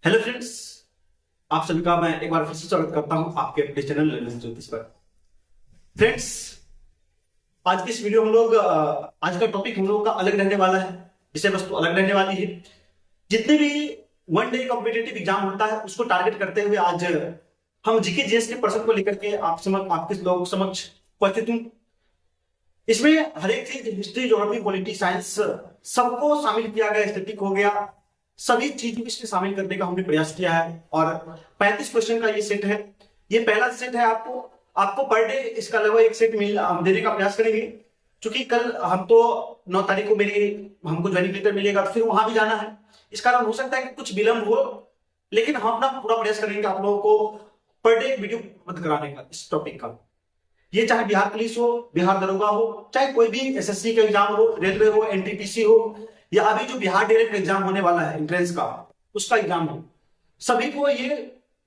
Hello friends, आप सभी का मैं एक बार फिर से स्वागत करता हूं आपके अपने चैनल लर्निंग ज्योतिष पर। फ्रेंड्स, आज की इस वीडियो हम लोग आज का टॉपिक हम लोगों का अलग रहने वाला है, विषय वस्तु अलग रहने वाली है। जितने भी वन डे कॉम्पिटिटिव एग्जाम होता है उसको टारगेट करते हुए आज हम जीके जीएस के प्रश्न को लेकर के आपके लोगों समक्ष उपस्थित हूं। इसमें हर एक चीज, हिस्ट्री, ज्योग्राफी, पॉलिटी, साइंस, सबको शामिल किया गया, स्टैटिक हो गया, सभी चीज को इसमें शामिल करने का हमने प्रयास किया है। और 35 क्वेश्चन का ये सेट है। ये पहला सेट है। आपको पर डे इसका लगभग एक सेट देने का प्रयास करेंगे, क्योंकि कल हम तो 9 तारीख को हमको ज्वाइनिंग लेटर मिलेगा, तो फिर वहां भी जाना है। इस कारण हो सकता है कि कुछ विलंब हो, लेकिन हम अपना पूरा प्रयास करेंगे आप लोगों को पर डे वीडियो उपलब्ध कराने का इस टॉपिक का। ये चाहे बिहार पुलिस हो, बिहार दरोगा हो, चाहे कोई भी एसएससी का एग्जाम हो, रेलवे हो, एनटीपीसी हो, या अभी जो बिहार डायरेक्ट एग्जाम होने वाला है एंट्रेंस का, उसका एग्जाम हो, सभी को ये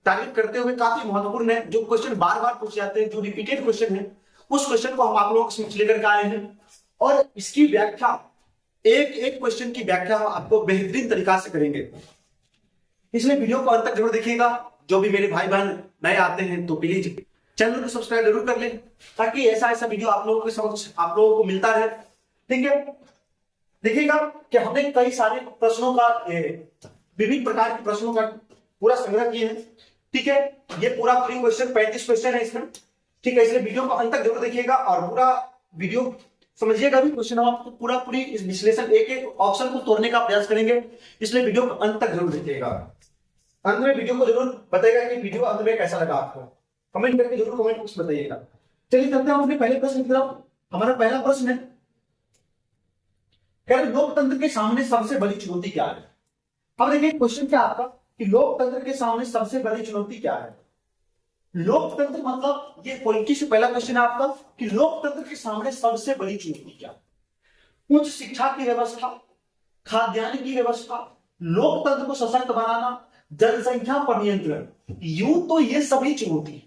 टारगेट करते हुए काफी महत्वपूर्ण है। जो क्वेश्चन बार बार पूछे जाते हैं, जो रिपीटेड क्वेश्चन है, उस क्वेश्चन को हम आप लोगों के समक्ष लेकर के आए हैं और इसकी व्याख्या, एक एक क्वेश्चन की व्याख्या हम आपको बेहतरीन तरीका से करेंगे। इसलिए वीडियो को अंत तक जरूर देखिएगा। जो भी मेरे भाई बहन नए आते हैं तो प्लीज चैनल को सब्सक्राइब जरूर कर लें, ताकि ऐसा वीडियो आप लोगों के समक्ष आप लोगों को मिलता रहे। ठीक है, देखिएगा कि हमने कई सारे प्रश्नों का, विभिन्न प्रकार के प्रश्नों का पूरा संग्रह किए हैं। ठीक है, ये पूरा क्वेश्चन 35 क्वेश्चन है इसमें। ठीक है, इसलिए वीडियो को अंत तक जरूर देखिएगा और पूरा वीडियो समझिएगा भी। क्वेश्चन हम आपको पूरी इस विश्लेषण, एक एक ऑप्शन को तोड़ने का प्रयास करेंगे, इसलिए वीडियो को अंत तक जरूर देखिएगा। अंत में वीडियो को जरूर बताइएगा कि वीडियो अंत में कैसा लगा आपको, कमेंट करके जरूर कमेंट बॉक्स में बताइएगा। चलिए चलते हैं अपने पहले प्रश्न की तरफ। हमारा पहला प्रश्न है, लोकतंत्र के सामने सबसे बड़ी चुनौती क्या है। अब देखिए क्वेश्चन क्या आपका कि लोकतंत्र के सामने सबसे बड़ी चुनौती क्या है। लोकतंत्र मतलब, ये पॉलिटी से पहला क्वेश्चन है आपका कि लोकतंत्र के सामने सबसे बड़ी चुनौती क्या है। उच्च शिक्षा की व्यवस्था, खाद्यान्न की व्यवस्था, लोकतंत्र को सशक्त बनाना, जनसंख्या पर नियंत्रण, यूं तो ये सभी चुनौती,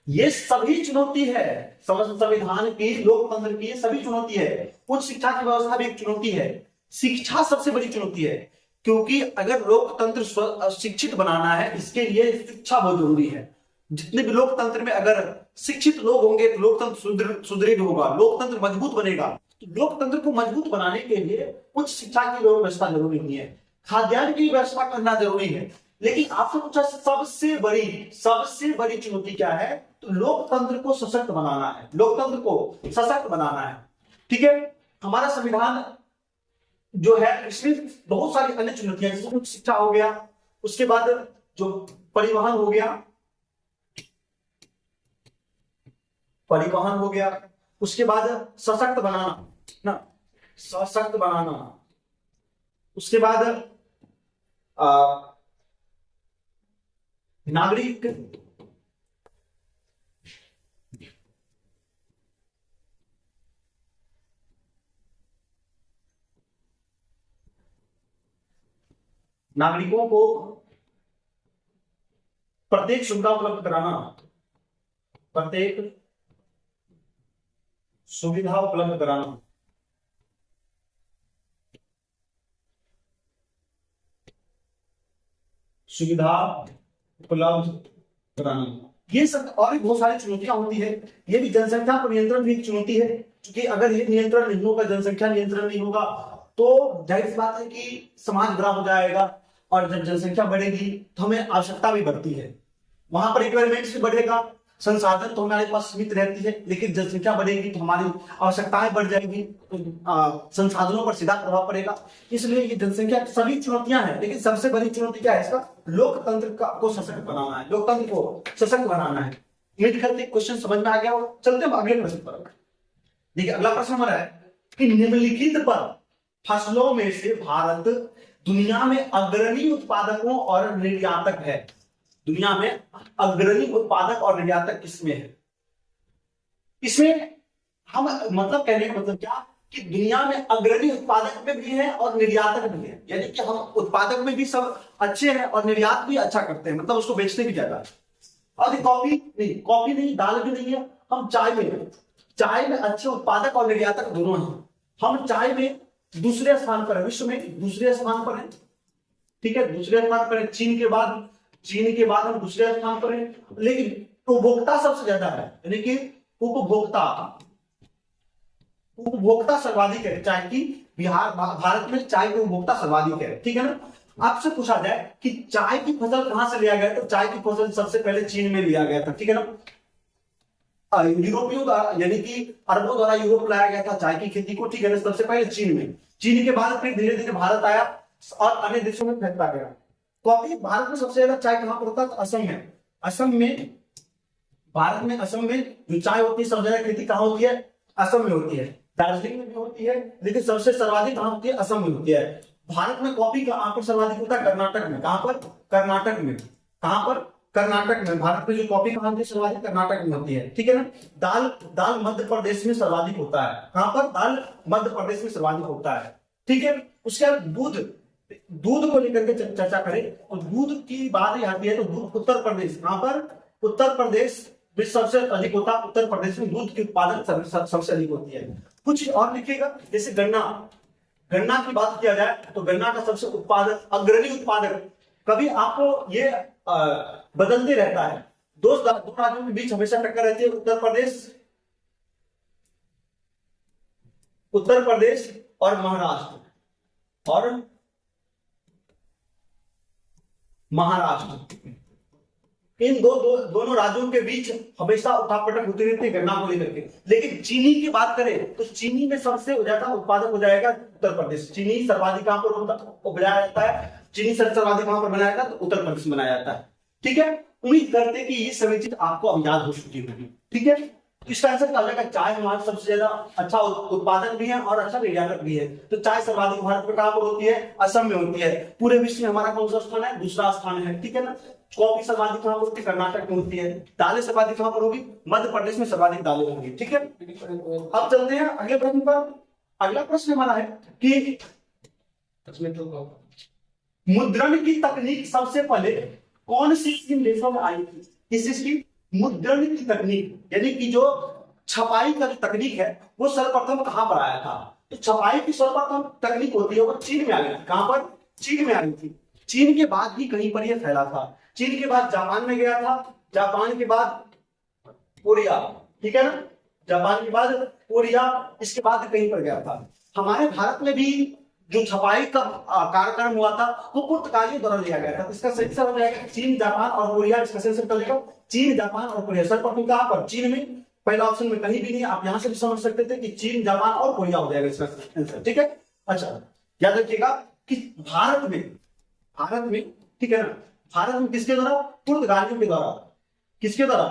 ये सभी चुनौती है। संविधान की, लोकतंत्र की, ये सभी चुनौती है। उच्च शिक्षा की व्यवस्था भी एक चुनौती है। शिक्षा सबसे बड़ी चुनौती है, क्योंकि अगर लोकतंत्र शिक्षित बनाना है, इसके लिए शिक्षा बहुत जरूरी है। जितने भी लोकतंत्र में अगर शिक्षित लोग होंगे तो लोकतंत्र सुदृढ़ होगा, लोकतंत्र मजबूत बनेगा। तो लोकतंत्र को मजबूत बनाने के लिए उच्च शिक्षा की व्यवस्था जरूरी नहीं है, खाद्यान्न की व्यवस्था करना जरूरी है। लेकिन आपसे पूछा सबसे बड़ी चुनौती क्या है, तो लोकतंत्र को सशक्त बनाना है, लोकतंत्र को सशक्त बनाना है। ठीक है, हमारा संविधान जो है, इसमें बहुत सारी अन्य चुनौतियां, जैसे उच्च शिक्षा हो गया, उसके बाद जो परिवहन हो गया, उसके बाद सशक्त बनाना, उसके बाद नागरिक नागरिकों को प्रत्येक सुविधा उपलब्ध कराना, प्रत्येक सुविधा उपलब्ध कराना, सुविधा उपलब्ध कराना, ये सब और भी बहुत सारी चुनौतियां होती है। ये भी जनसंख्या पर नियंत्रण भी एक चुनौती है, क्योंकि अगर ये नियंत्रण नहीं होगा, जनसंख्या नियंत्रण नहीं होगा, तो जाहिर सी बात है कि समाज बुरा हो जाएगा। और जब जनसंख्या बढ़ेगी तो हमें आवश्यकता भी बढ़ती है, वहां पर रिक्वायरमेंट्स भी बढ़ेगा। संसाधन तो हमारे पास सीमित रहती है, लेकिन जनसंख्या बढ़ेगी तो हमारी आवश्यकताएं बढ़ जाएगी, तो संसाधनों पर सीधा प्रभाव पड़ेगा। इसलिए ये जनसंख्या सभी चुनौतियां हैं, लेकिन सबसे बड़ी चुनौती क्या है इसका, लोकतंत्र को सशक्त बनाना है, लोकतंत्र को सशक्त बनाना है। उम्मीद करते क्वेश्चन समझ में आ गया हो। चलते हैं अगले प्रश्न पर। देखिए अगला प्रश्न हमारा है कि निम्नलिखित पर फसलों में से भारत दुनिया में अग्रणी उत्पादकों और निर्यातक है। दुनिया में अग्रणी उत्पादक और निर्यातक किसमें है। इसमें हम मतलब कहने का मतलब क्या कि दुनिया में अग्रणी उत्पादक में भी है और निर्यातक भी है, यानी कि हम उत्पादक में भी सब अच्छे हैं और निर्यात भी अच्छा करते हैं, मतलब उसको बेचते भी ज्यादा। और कॉफी नहीं, दाल भी नहीं है। हम चाय में अच्छे उत्पादक और निर्यातक दोनों हैं। हम चाय में दूसरे स्थान पर है, विश्व में दूसरे स्थान पर है। ठीक है, दूसरे स्थान पर है चीन के बाद हम दूसरे स्थान पर है, लेकिन उपभोक्ता सबसे ज्यादा है, यानी कि उपभोक्ता सर्वाधिक है चाय की। भारत में चाय के उपभोक्ता सर्वाधिक है, ठीक है ना। आपसे पूछा जाए कि चाय की फसल कहां से लिया गया, तो चाय की फसल सबसे पहले चीन में लिया गया था, ठीक है ना। यूरोपियों द्वारा यानी कि अरबों द्वारा यूरोप लाया गया था चाय की खेती को, ठीक है ना, सबसे पहले चीन में। चीन के बाद फिर धीरे धीरे भारत आया और अन्य देशों में फैलता गया। तो अभी भारत में सबसे ज्यादा चाय कहां पर होता है, तो असम में। भारत में असम में जो चाय होती है सबसे ज्यादा खेती कहां होती है, असम में होती है। दार्जिलिंग में भी होती है, लेकिन सबसे सर्वाधिक कहां होती है, असम में होती है। भारत में कॉफी कहां पर सर्वाधिक होता है, कर्नाटक में। कहां पर, कर्नाटक में। कहां पर, कर्नाटक में। भारत में जो कॉफी कहां होती है सर्वाधिक, कर्नाटक में होती है, ठीक है ना। दाल मध्य प्रदेश में सर्वाधिक होता है। कहां पर, दाल मध्य प्रदेश में सर्वाधिक होता है, ठीक है। उसके बाद दूध को लेकर के चर्चा करें तो दूध की बात आती है तो दूध उत्तर प्रदेश, कहां पर, उत्तर प्रदेश में सबसे अधिक होता है। उत्तर प्रदेश में दूध की उत्पादन सबसे अधिक होती है। कुछ और लिखिएगा, जैसे गन्ना की बात किया जाए तो गन्ना का सबसे अग्रणी उत्पादक, कभी आपको ये बदलते रहता है। दो राज्यों के बीच हमेशा टक्कर रहती है, उत्तर प्रदेश और महाराष्ट्र। इन दोनों राज्यों के बीच हमेशा उठापटक होती रहती है गन्ना को लेकर के। लेकिन चीनी की बात करें तो चीनी में सबसे ज्यादा उत्पादक हो जाएगा उत्तर प्रदेश। चीनी सर्वाधिक कहां पर उपजाया जाता है, चीनी सर्वाधिक कहां पर बनाया जाता है, तो उत्तर प्रदेश में बनाया जाता है, ठीक है। उम्मीद करते हैं कि ये सभी चीज आपको अब याद हो चुकी होगी, ठीक है। इसका आंसर क्या हो जाएगा, चाय हमारा सबसे ज्यादा अच्छा उत्पादक भी है और अच्छा निर्यातक भी है। तो चाय सर्वाधिक भारत में कहां पर होती है, असम में होती है। पूरे विश्व में हमारा कौन सा स्थान है, दूसरा स्थान है, ठीक है ना। कॉफी सर्वाधिक कहां पर होती है, कर्नाटक में होती है। दालें सर्वाधिक कहां पर होगी, मध्य प्रदेश में सर्वाधिक दालें होंगी, ठीक है। अब चलते हैं अगले प्रश्न पर। अगला प्रश्न हमारा है कि मुद्रण की तकनीक सबसे पहले कौन सी तीन देशों में आई थी। किस चीज की, मुद्रण की तकनीक, यानी कि जो छपाई का जो तकनीक है वो सर्वप्रथम कहां पर आया था। तो छपाई की सर्वप्रथम तकनीक होती है वो चीन में आ गई थी। कहां पर, चीन में आई थी। चीन के बाद ही कहीं पर यह फैला था। चीन के बाद जापान में गया था, जापान के बाद कोरिया, ठीक है ना। जापान के बाद कोरिया, इसके बाद कहीं पर गया था। हमारे भारत में भी जो छपाई का कार्यक्रम हुआ था वो पुर्तगालियों द्वारा लिया गया था। इसका सही हो जाएगा चीन, जापान और कोरिया। इसका सही कर लेगा चीन, जापान और कोरिया। सर्वप्रथम कहां पर, चीन में। पहला ऑप्शन में कहीं भी नहीं, आप यहां से भी समझ सकते थे कि चीन, जापान और कोरिया हो जाएगा इसका आंसर, ठीक है। अच्छा, याद रखिएगा कि भारत में, ठीक है ना, भारत में किसके द्वारा, पुर्तगालियों के द्वारा। किसके द्वारा,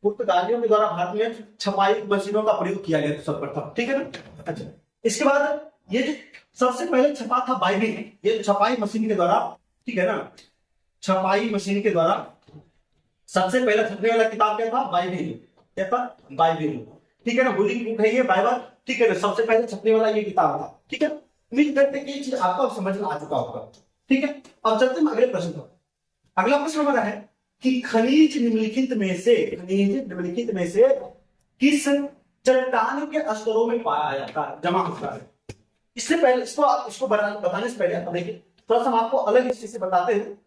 पुर्तगालियों के द्वारा भारत में छपाई मशीनों का प्रयोग किया गया सर्वप्रथम, ठीक है ना। अच्छा, इसके बाद ये जो सबसे पहले छपा था बाइबिल, ये छपाई मशीन के द्वारा, ठीक है ना। छपाई मशीन के द्वारा सबसे पहले छपने वाला किताब क्या था, बाइबिल। क्या था, बाइबिल, ठीक है ना। होली की बुक है ये बाइबल, ठीक है ना। सबसे पहले छपने वाला ये किताब था, ठीक है। उम्मीद करते हैं कि ये चीज आपको समझ में आ चुका होगा, ठीक है। अब चलते हैं अगले प्रश्न पर। अगला प्रश्न हमारा है कि खनिज निम्नलिखित में से किस चट्टान के स्तरों में पाया जाता है, जमा होता है। इससे पहले इसको बताने से पहले देखिए थोड़ा सा हम आपको अलग इस चीज से बताते हैं।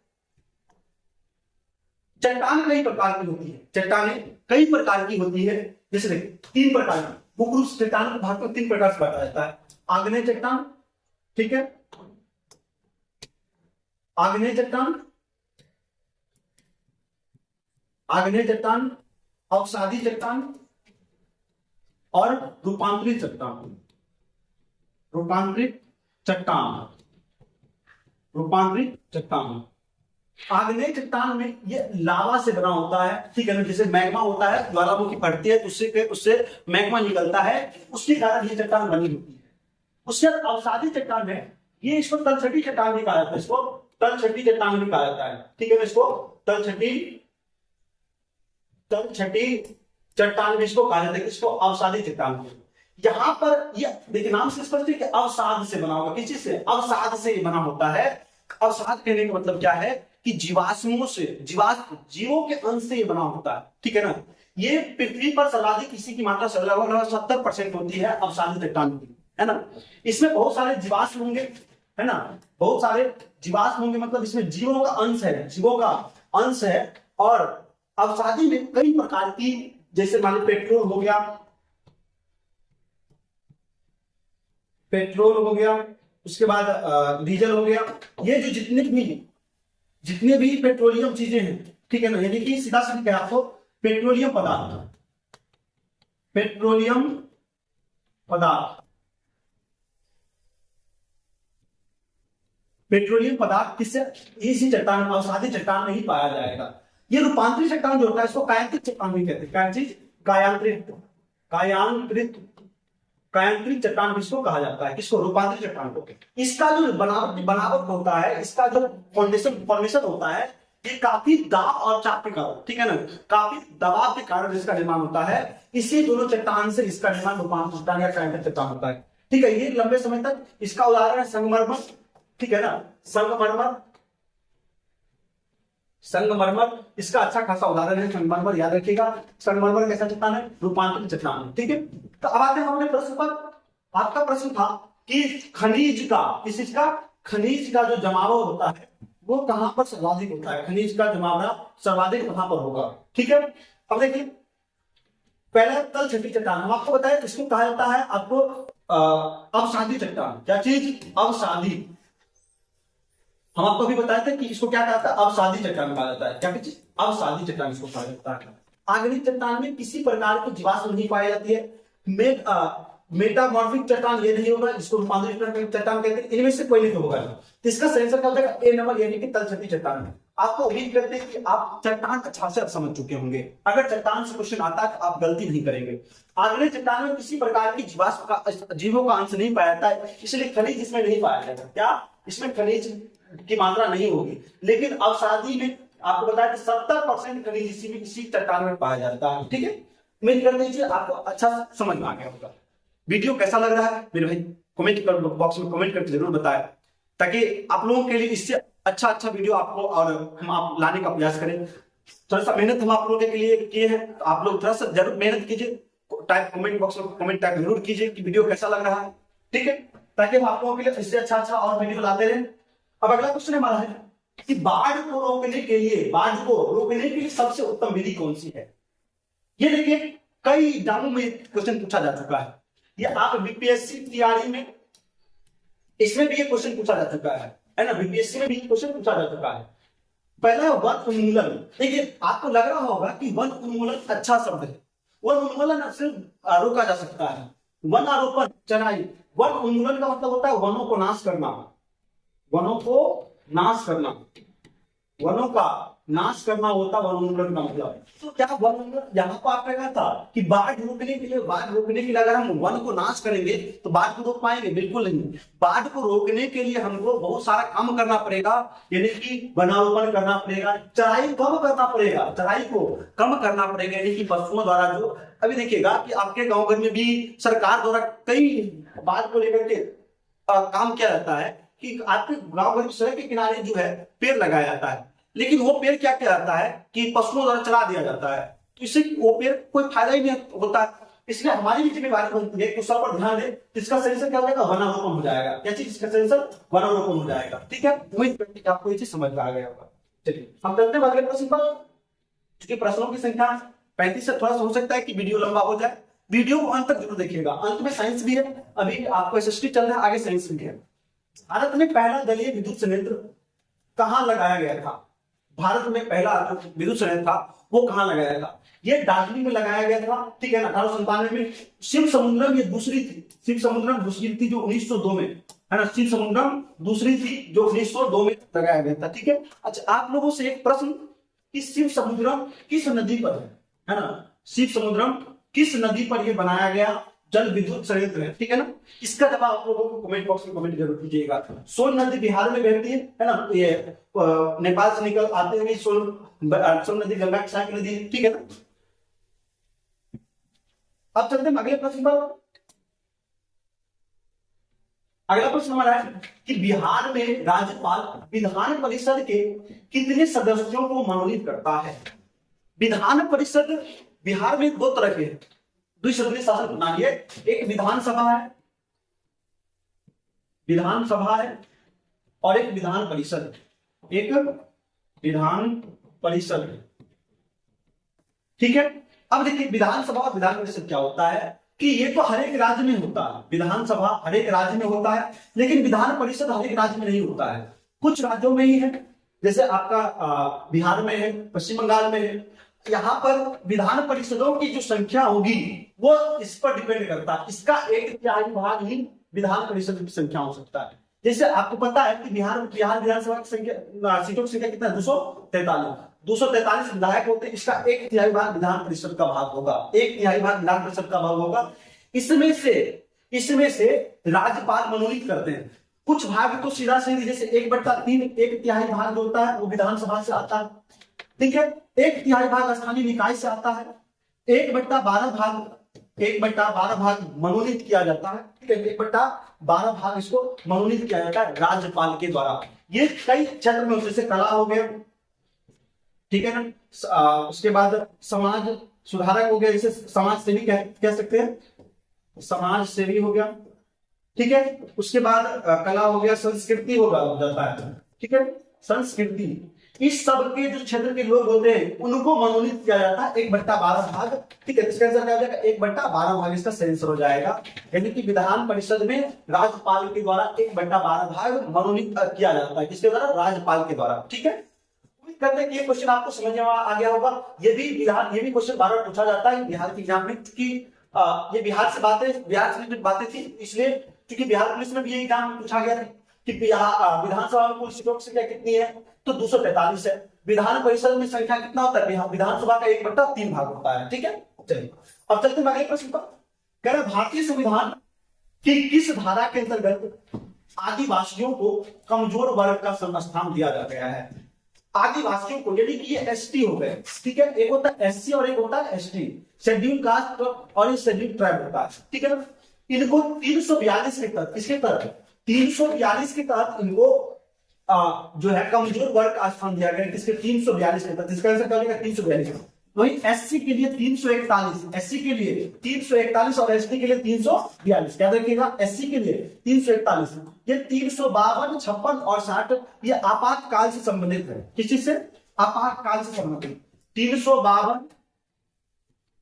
चट्टान कई प्रकार की होती है, चट्टानें कई प्रकार की होती है। जैसे देखिए 3 प्रकार की मुख्य रूप से चट्टान को भारत में 3 प्रकार से बांटा जाता है। आग्नेय चट्टान, ठीक है, आग्नेय चट्टान, अवसादी चट्टान और रूपांतरित चट्टान। आग्नेय चट्टान में ये लावा से बना होता है, ठीक है ना। जैसे मैग्मा होता है, ज्वालामुखी फटती है तो उससे मैग्मा निकलता है, उसके कारण ये चट्टान बनी होती है। उसके बाद अवसादी चट्टान है, ये इसको तलछटी चट्टान भी कहा जाता है, इसको तलछटी चट्टान भी कहा जाता है, ठीक है ना। इसको तलछटी चट्टान भी इसको कहा जाता है, इसको अवसादी चट्टान। यहां पर ये देखिए नाम से स्पष्ट है कि अवसाद से बना होगा। किस चीज से, अवसाद से बना होता है। अवसाद कहने का मतलब क्या है कि जीवों के अंश से ये बना होता है, ठीक है ना। ये पृथ्वी पर सर्वाधिक इसी की मात्रा 70% होती है अवसादी चट्टान की, है ना। इसमें बहुत सारे जीवाश्म होंगे, है ना, बहुत सारे जीवाश्म होंगे, मतलब इसमें जीवों का अंश है, जीवों का अंश है। और अवसादी में कई प्रकार की, जैसे मान लो पेट्रोल हो गया, पेट्रोल हो गया, उसके बाद डीजल हो गया, ये जो जितने भी पेट्रोलियम चीजें हैं, ठीक है ना, यानी कि सीधा सीधा क्या आपको पेट्रोलियम पदार्थ, पेट्रोलियम पदार्थ, पेट्रोलियम पदार्थ किससे, इसी चट्टान, अवसादी चट्टान में ही पाया जाएगा। ये रूपांतरित चट्टान जो होता है इसको कायांत्रित चट्टान भी कहते हैं। क्या चीज, कायांत्रित, कायांत्रित, कायांत्रित चट्टान किसको कहा जाता है, किसको, रूपांतरित चट्टान को। इसका जो बनावट होता है, इसका जो फॉर्मेशन होता है, ये काफी दाब और चाप के कारण, ठीक है ना, काफी दबाव के कारण इसका निर्माण होता है। इसी दोनों चट्टान से इसका निर्माण रूपांतरित चट्टान या कायांत्रित चट्टान होता है, ठीक है। ये लंबे समय तक, इसका उदाहरण है संगमरमर, ठीक है ना, संगमरमर, संगमरमर इसका अच्छा खासा उदाहरण है संगमरमर, याद रखिएगा। संगमरमर कैसा चट्टान है, रूपांतरित चट्टान, ठीक है। तो अब आते हैं हमारे प्रश्न पर। आपका प्रश्न था कि खनिज का, किस चीज का, खनिज का जो जमाव होता है वो कहां पर सर्वाधिक होता है, खनिज का जमावड़ा सर्वाधिक कहां पर होगा, ठीक है। अब देखिए पहला तल छठी चट्टान, हम आपको बताया किसको कहा जाता है, आपको अवसादी चट्टान, क्या चीज, अवसादी। हम आपको भी बताया था कि इसको क्या कहता है, अवसादी चट्टान कहा जाता है, क्या चीज, अवसादी चट्टान इसको कहा जाता है। आग्नेय चट्टान में किसी प्रकार की जीवाश्म नहीं पाई जाती है। मेटामॉर्फिक चट्टान ये नहीं होगा, इसको रूपांतरित चट्टान कहते हैं, इनमें से कोई नहीं होगा। तो इसका सही आंसर क्या हो जाएगा, ए नंबर, यानी कि तल छठी चट्टान। आपको उम्मीद करते हैं कि आप चट्टान अच्छा से समझ चुके होंगे। अगर चट्टान से क्वेश्चन आता है तो आप गलती नहीं करेंगे। आग्नेय चट्टान में किसी प्रकार की जीवाश्म का, जीवों का अंश नहीं पाया जाता है, इसलिए खनिज इसमें नहीं पाया जाता। क्या, इसमें खनिज की मात्रा नहीं होगी। लेकिन अवसादी में आपको बताया कि 70% खनिज इसी चट्टान में पाया जाता है, ठीक है। उम्मीद करते हैं आपको अच्छा समझ में आ गया होगा। वीडियो कैसा लग रहा है मेरे भाई, कमेंट बॉक्स में कमेंट करके जरूर बताएं, ताकि आप लोगों के लिए इससे अच्छा वीडियो आपको और हम आप लाने का प्रयास करें। थोड़ा सा मेहनत हम आप लोगों के लिए किए हैं, तो आप लोग थोड़ा सा जरूर मेहनत कीजिए, टाइप कमेंट बॉक्स में कमेंट टाइप जरूर कीजिए कि वीडियो कैसा लग रहा है, ठीक है, ताकि हम आप लोगों के लिए इससे अच्छा और वीडियो लाते रहें। अब अगला क्वेश्चन हमारा है कि बाढ़ को रोकने के लिए सबसे उत्तम विधि कौन सी है। ये देखिए कई एग्जामों में क्वेश्चन पूछा जा चुका है। ये आप बीपीएससी तैयारी में, इसमें भी ये क्वेश्चन पूछा जा चुका है ना, बीपीएससी में भी क्वेश्चन पूछा जा चुका है। पहला वन उन्मूलन। देखिए आपको लग रहा होगा कि वन उन्मूलन अच्छा शब्द है। वन उन्मूलन सिर्फ रोका जा सकता है, वन आरोपण, चराई। वन उन्मूलन का मतलब होता है वनों को नाश करना, वनों को नाश करना, वनों का नाश करना होता वन उन्मूलन का मतलब। तो क्या वन उन्मूलन यहाँ पर आपने कहा था कि बाढ़ रोकने के लिए अगर हम वन को नाश करेंगे तो बाढ़ को रोक पाएंगे, बिल्कुल नहीं। बाढ़ को रोकने के लिए हमको बहुत सारा काम करना पड़ेगा, यानी कि वनारोपण करना पड़ेगा, चराई कम करना पड़ेगा, चराई को कम करना पड़ेगा, यानी कि पशुओं द्वारा जो, अभी देखिएगा कि आपके गाँव घर में भी सरकार द्वारा कई बात को लेकर के काम किया जाता है कि आपके गांव घर सड़क के किनारे जो है पेड़ लगाया जाता है, लेकिन वो पेड़ क्या किया जाता है कि पशुओं द्वारा चला दिया जाता है, तो इससे वो पेड़ कोई फायदा ही नहीं होता। इसलिए हमारी भी जिम्मेवारी बनती है कि सब पर ध्यान दे। इसका सेंसर क्या हो जाएगा, वनारोपण हो जाएगा। क्या चीज, इसका सेंसर वनारोपण हो जाएगा, ठीक है। उम्मीद करते हैं आपको ये चीज समझ में आ गया होगा। चलिए हम चलते हैं अगले प्रश्न पर। क्योंकि प्रश्नों की संख्या 35 से थोड़ा सा हो सकता है कि वीडियो लंबा हो जाए, वीडियो को अंत तक जरूर देखिएगा। अंत में साइंस भी है, अभी आपको एसएसटी चल रहा है, आगे साइंस भी है। भारत में पहला जलीय विद्युत संयंत्र कहां लगाया गया था, भारत में पहला जो विद्युत संयंत्र था वो कहां लगाया था, ये दार्जिलिंग में लगाया गया था, ठीक है ना, 1897 में। शिव समुद्रम ये दूसरी थी, शिव समुद्रम दूसरी थी जो 1902 में, है ना, शिव समुद्रम दूसरी थी जो 1902 में लगाया गया था, ठीक है। अच्छा आप लोगों से एक प्रश्न कि शिव समुद्रम किस नदी पर है ना, शिव समुद्रम किस नदी पर यह बनाया गया जल विद्युत संयंत्र है, ठीक है ना। इसका जवाब आप लोगों को कमेंट बॉक्स में कमेंट जरूर कीजिएगा। सोन नदी बिहार में बहती है ना, ये नेपाल से निकल आते हुए सोन नदी गंगा की सहायक नदी है, ठीक है ना। अब चलते हैं अगले प्रश्न पर। अगला प्रश्न हमारा है कि बिहार में राज्यपाल विधान परिषद के कितने सदस्यों को मनोनीत करता है। विधान परिषद बिहार में दो तरह के द्विसदनीय शासन प्रणाली है, एक विधानसभा है विधानसभा है और एक विधान परिषद है, एक विधान परिषद है। ठीक है, अब देखिए विधानसभा और विधान परिषद क्या होता है कि ये तो हर एक राज्य में होता है, विधानसभा हर एक राज्य में होता है, लेकिन विधान परिषद हर एक राज्य में नहीं होता है, कुछ राज्यों में ही है। जैसे आपका बिहार में है, पश्चिम बंगाल में है, यहाँ पर विधान परिषदों की जो संख्या होगी वो इस पर डिपेंड करता है, इसका 1/3 भाग ही विधान परिषद की संख्या हो सकता है। जैसे आपको पता है कि बिहार विधानसभा की संख्या, सीटों की संख्या कितना है, 243 विधायक होते हैं, इसका 1/3 भाग विधान परिषद का भाग होगा, 1/3 भाग विधान परिषद का भाग होगा। इसमें से राज्यपाल मनोनीत करते हैं, कुछ भाग तो सीधा सीधी, जैसे 1/3 1/3 भाग जो होता है वो विधानसभा से आता है। ठीक है, 1/3 भाग स्थानीय निकाय से आता है, 1/12 भाग मनोनीत किया जाता है। ठीक है, 1/12 भाग इसको मनोनीत किया जाता है राज्यपाल के द्वारा। ये कई क्षेत्र में, जैसे कला हो गया, ठीक है ना, उसके बाद समाज सुधारक हो गया, जैसे समाज सेवी कह सकते हैं, समाज सेवी हो गया। ठीक है, उसके बाद कला हो गया, संस्कृति हो जाता है। ठीक है, संस्कृति, इस सब के जो क्षेत्र के लोग होते हैं उनको मनोनीत किया जाता है 1/12 भाग। ठीक है, इसका आंसर क्या हो जाएगा, 1/12 भाग इसका सही आंसर हो जाएगा। यानी कि विधान परिषद में राज्यपाल के द्वारा 1/12 भाग मनोनीत किया जाता है, किसके द्वारा, राज्यपाल के द्वारा। ठीक है, उम्मीद करते हैं कि ये क्वेश्चन आपको समझ में आ गया होगा। ये भी क्वेश्चन बार बार पूछा जाता है बिहार के एग्जाम में, क्योंकि ये बिहार से बातें थी, इसलिए क्योंकि बिहार पुलिस में भी ये एग्जाम पूछा गया था कि विधानसभा में कुल सीटों की संख्या कितनी है, तो 243 है। विधान परिषद में संख्या कितना होता है, विधानसभा का 1/3 भाग होता है। ठीक है, चलिए अब चलते हैं अगले प्रश्न पर। कह रहा भारतीय संविधान की किस धारा के अंतर्गत आदिवासियों को कमजोर वर्ग का स्थान दिया गया है। आदिवासियों को, यानी कि ये एसटी हो गए, ठीक है, एक होता है एससी और एक होता है एसटी, शेड्यूल कास्ट और ये शेड्यूल ट्राइब होता है। ठीक है, इनको 342 के तहत, इसके तहत 342 के तहत इनको जो है कमजोर वर्ग का स्थान दिया गया, किसके, 342 के तहत। इसका आंसर क्या हो जाएगा, 342। वही एससी के लिए 341, एससी के लिए 341 और एसटी के लिए 342। क्या रखिएगा, एससी के लिए 341, ये 352, 56 और 60 ये आपातकाल से संबंधित है। किस चीज से, आपातकाल से संबंधित। 352,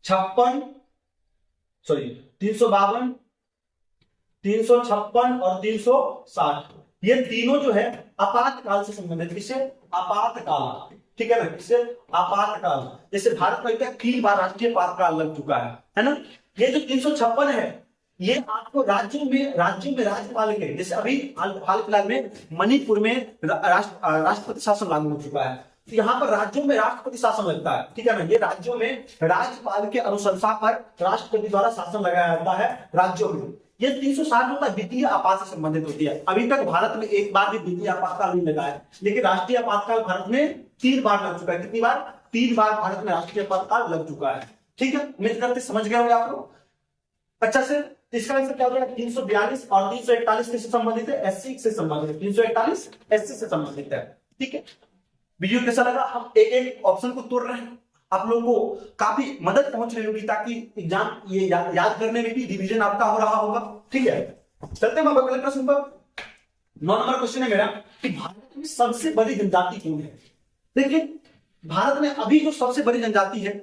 56, सॉरी 352, 356 और 360, ये तीनों जो है आपातकाल से संबंधित। किससे, आपातकाल। ठीक है ना, किससे, आपातकाल। जैसे भारत में क्या 3 बार राष्ट्रीय आपातकाल लग चुका है ना। ये जो 356 है ये आपको राज्यों में राज्यपाल के, जैसे अभी हाल फिलहाल में मणिपुर में राष्ट्रपति शासन लागू हो चुका है, तो यहाँ पर राज्यों में राष्ट्रपति शासन लगता है। ठीक है ना, ये राज्यों में राज्यपाल के अनुशंसा पर राष्ट्रपति द्वारा शासन लगाया जाता है राज्यों में। ये 360 होता है वित्तीय आपात से संबंधित होती है। अभी तक भारत में एक बार भी वित्तीय आपातकाल नहीं लगा है, लेकिन राष्ट्रीय आपातकाल भारत में 3 बार लग चुका है। कितनी बार, 3 बार भारत में राष्ट्रीय आपातकाल लग चुका है। ठीक है, उम्मीद करते समझ गए होंगे आप लोग अच्छा से। इसका आंसर क्या हो जाएगा, 342 और 341 किससे संबंधित है, एससी से संबंधित है। 341 एससी से संबंधित है। ठीक है, वीडियो कैसा लगा, हम एक एक ऑप्शन को तोड़ रहे हैं, आप लोगों को काफी मदद पहुंच रही होगी, ताकि एग्जाम ये याद करने में भी रिवीजन आपका हो रहा होगा। ठीक है, चलते हैं अगले प्रश्न पर। 9 नंबर क्वेश्चन है मेरा कि भारत में सबसे बड़ी जनजाति कौन है। देखिए भारत में अभी जो सबसे बड़ी जनजाति है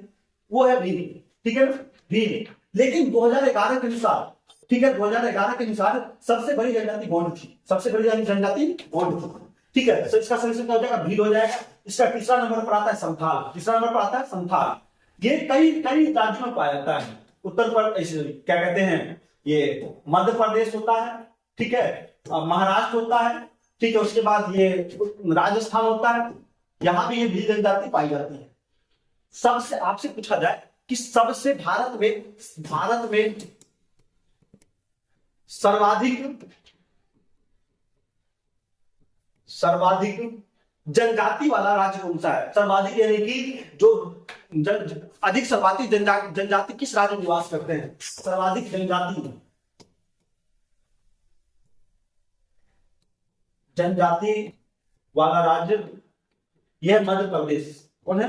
वो है भील। ठीक है, भील। लेकिन 2011 के अनुसार, ठीक है, 2011 के अनुसार सबसे बड़ी जनजाति गोंड थी, सबसे बड़ी जनजाति गोंड थी। ठीक है, तो इसका सही क्या हो जाएगा, भील हो जाएगा। इसका तीसरा नंबर पर आता है संथाल, तीसरा नंबर पर आता है संथाल। ये कई राज्यों में पाया जाता है, उत्तर प्रदेश, क्या कहते हैं, ये मध्य प्रदेश होता है, ठीक है, महाराष्ट्र होता है, ठीक है, उसके बाद ये राजस्थान होता है, यहां भी ये भील जनजाति पाई जाती है। सबसे आपसे पूछा जाए कि सबसे भारत में सर्वाधिक जनजाति वाला राज्य कौन सा है। सर्वाधिक यानी कि जो सर्वाधिक जनजाति किस राज्य में निवास करते हैं, सर्वाधिक जनजाति वाला राज्य यह मध्य प्रदेश। कौन है,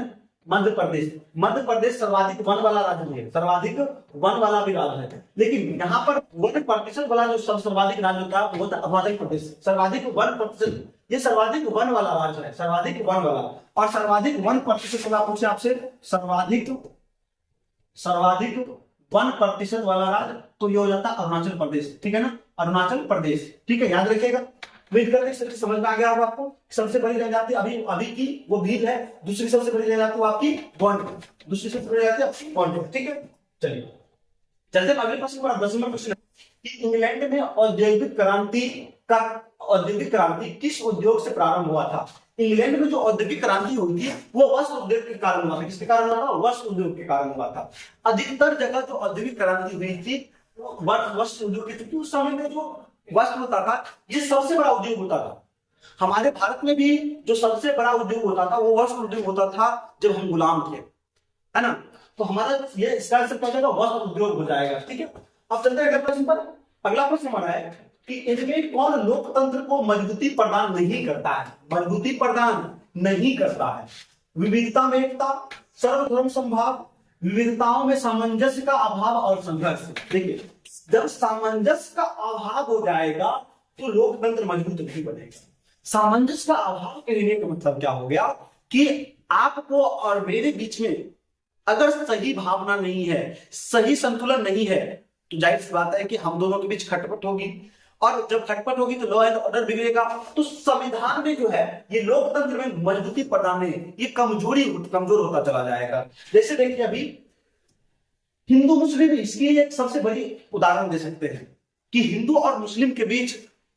मध्य प्रदेश। मध्य प्रदेश सर्वाधिक वन वाला राज्य नहीं है, सर्वाधिक वन वाला भी राज्य है, लेकिन यहाँ पर 1% वाला जो सर्वाधिक राज्य होता है वो अरुणाचल प्रदेश। सर्वाधिक 1%, ये सर्वाधिक वन वाला राज्य है, सर्वाधिक वन वाला। और सर्वाधिक 1% वाला पूछे आपसे, सर्वाधिक 1% वाला राज्य, तो ये हो जाता है अरुणाचल प्रदेश। ठीक है ना, अरुणाचल प्रदेश। ठीक है, याद रखिएगा। उम्मीद करते हैं समझ में आ गया होगा आपको। सबसे बड़ी जनजाति अभी की वो भील है, दूसरी सबसे बड़ी जनजाति वो आपकी गोंड, दूसरी सबसे बड़ी जनजाति आपकी गोंड। ठीक है, चलिए चलते अगले प्रश्न पर। 10वां प्रश्न कि इंग्लैंड में औद्योगिक क्रांति किस उद्योग से प्रारंभ हुआ था? इंग्लैंड में जो औद्योगिक क्रांति हुई थी वो वस्त्र उद्योग के कारण हुआ था। किसके कारण हुआ था? वस्त्र उद्योग के कारण हुआ था। अधिकतर जगह जो औद्योगिक क्रांति हुई थी वो वस्त्र उद्योग की, क्योंकि उस समय में जो वस्त्र होता था ये सबसे बड़ा उद्योग होता था। हमारे भारत में भी जो सबसे बड़ा उद्योग होता था वो वस्त्र उद्योग होता था जब हम गुलाम थे, है ना। तो हमारा ये इसका आंसर क्या हो जाएगा? वस्त्र उद्योग हो जाएगा। ठीक है, अब चलते हैं अगले प्रश्न पर। अगला प्रश्न हमारा है कि इनमें कौन लोकतंत्र को मजबूती प्रदान नहीं करता है? मजबूती प्रदान नहीं करता है। विविधता में एकता, सर्वधर्म समभाव, विविधताओं में सामंजस्य का अभाव और संघर्ष। देखिए, जब सामंजस्य का अभाव हो जाएगा तो लोकतंत्र मजबूत नहीं बनेगा। सामंजस्य का अभाव कहने का मतलब क्या हो गया कि आपको और मेरे बीच में अगर सही भावना नहीं है, सही संतुलन नहीं है, तो जाहिर सी बात है कि हम दोनों के बीच खटपट होगी, और जब खटपट होगी तो लॉ एंड ऑर्डर बिगड़ेगा। तो संविधान में जो है ये लोकतंत्र में मजबूती प्रदान है, ये कमजोर होता चला जाएगा। जैसे देखिए अभी हिंदू मुस्लिम, इसकी एक सबसे बड़ी उदाहरण दे सकते हैं कि हिंदू और मुस्लिम के बीच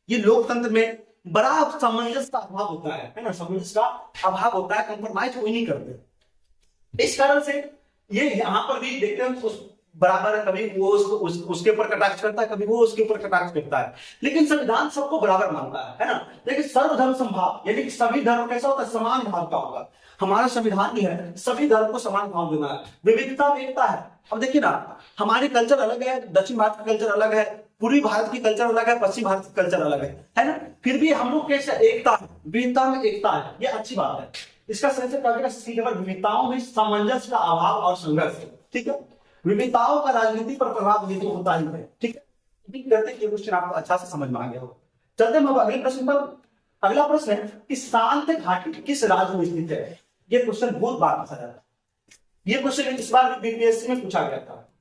ये लोकतंत्र में बड़ा सामंजस्य का अभाव होता है ना, सामंजस्य का अभाव होता है, कंप्रोमाइज वो नहीं करते। इस कारण से ये यहाँ पर भी देखते हैं उस बराबर, कभी वो उसके ऊपर कटाक्ष करता है, कभी वो उसके ऊपर कटाक्ष करता है, लेकिन संविधान सबको बराबर मानता है ना। लेकिन सर्वधर्म समभाव, यानी कि सभी धर्म कैसा होता है? समान भाव का होगा। हमारा संविधान जो है सभी धर्म को समान भाव देना है। विविधता में एकता है। अब देखिए ना, हमारे कल्चर अलग है, दक्षिण भारत का कल्चर अलग है, पूर्वी भारत की कल्चर अलग है, पश्चिम भारत की कल्चर अलग है ना। फिर भी हम लोग कैसे एकता है, विविधता में एकता है, ये अच्छी बात है। इसका सही का विविधताओं में सामंजस्य का अभाव और संघर्ष। ठीक है, विविधताओं का राजनीति पर प्रभाव ये तो होता ही है। ठीक है, क्वेश्चन आपको अच्छा से समझ में आ गया होगा। चलते हैं अगले प्रश्न पर। अगला प्रश्न है कि शांत घाटी किस राज्य में स्थित है? ये क्वेश्चन बहुत बार पूछा जाता है। ये क्वेश्चन इस बार बीपीएससी में पूछा गया था।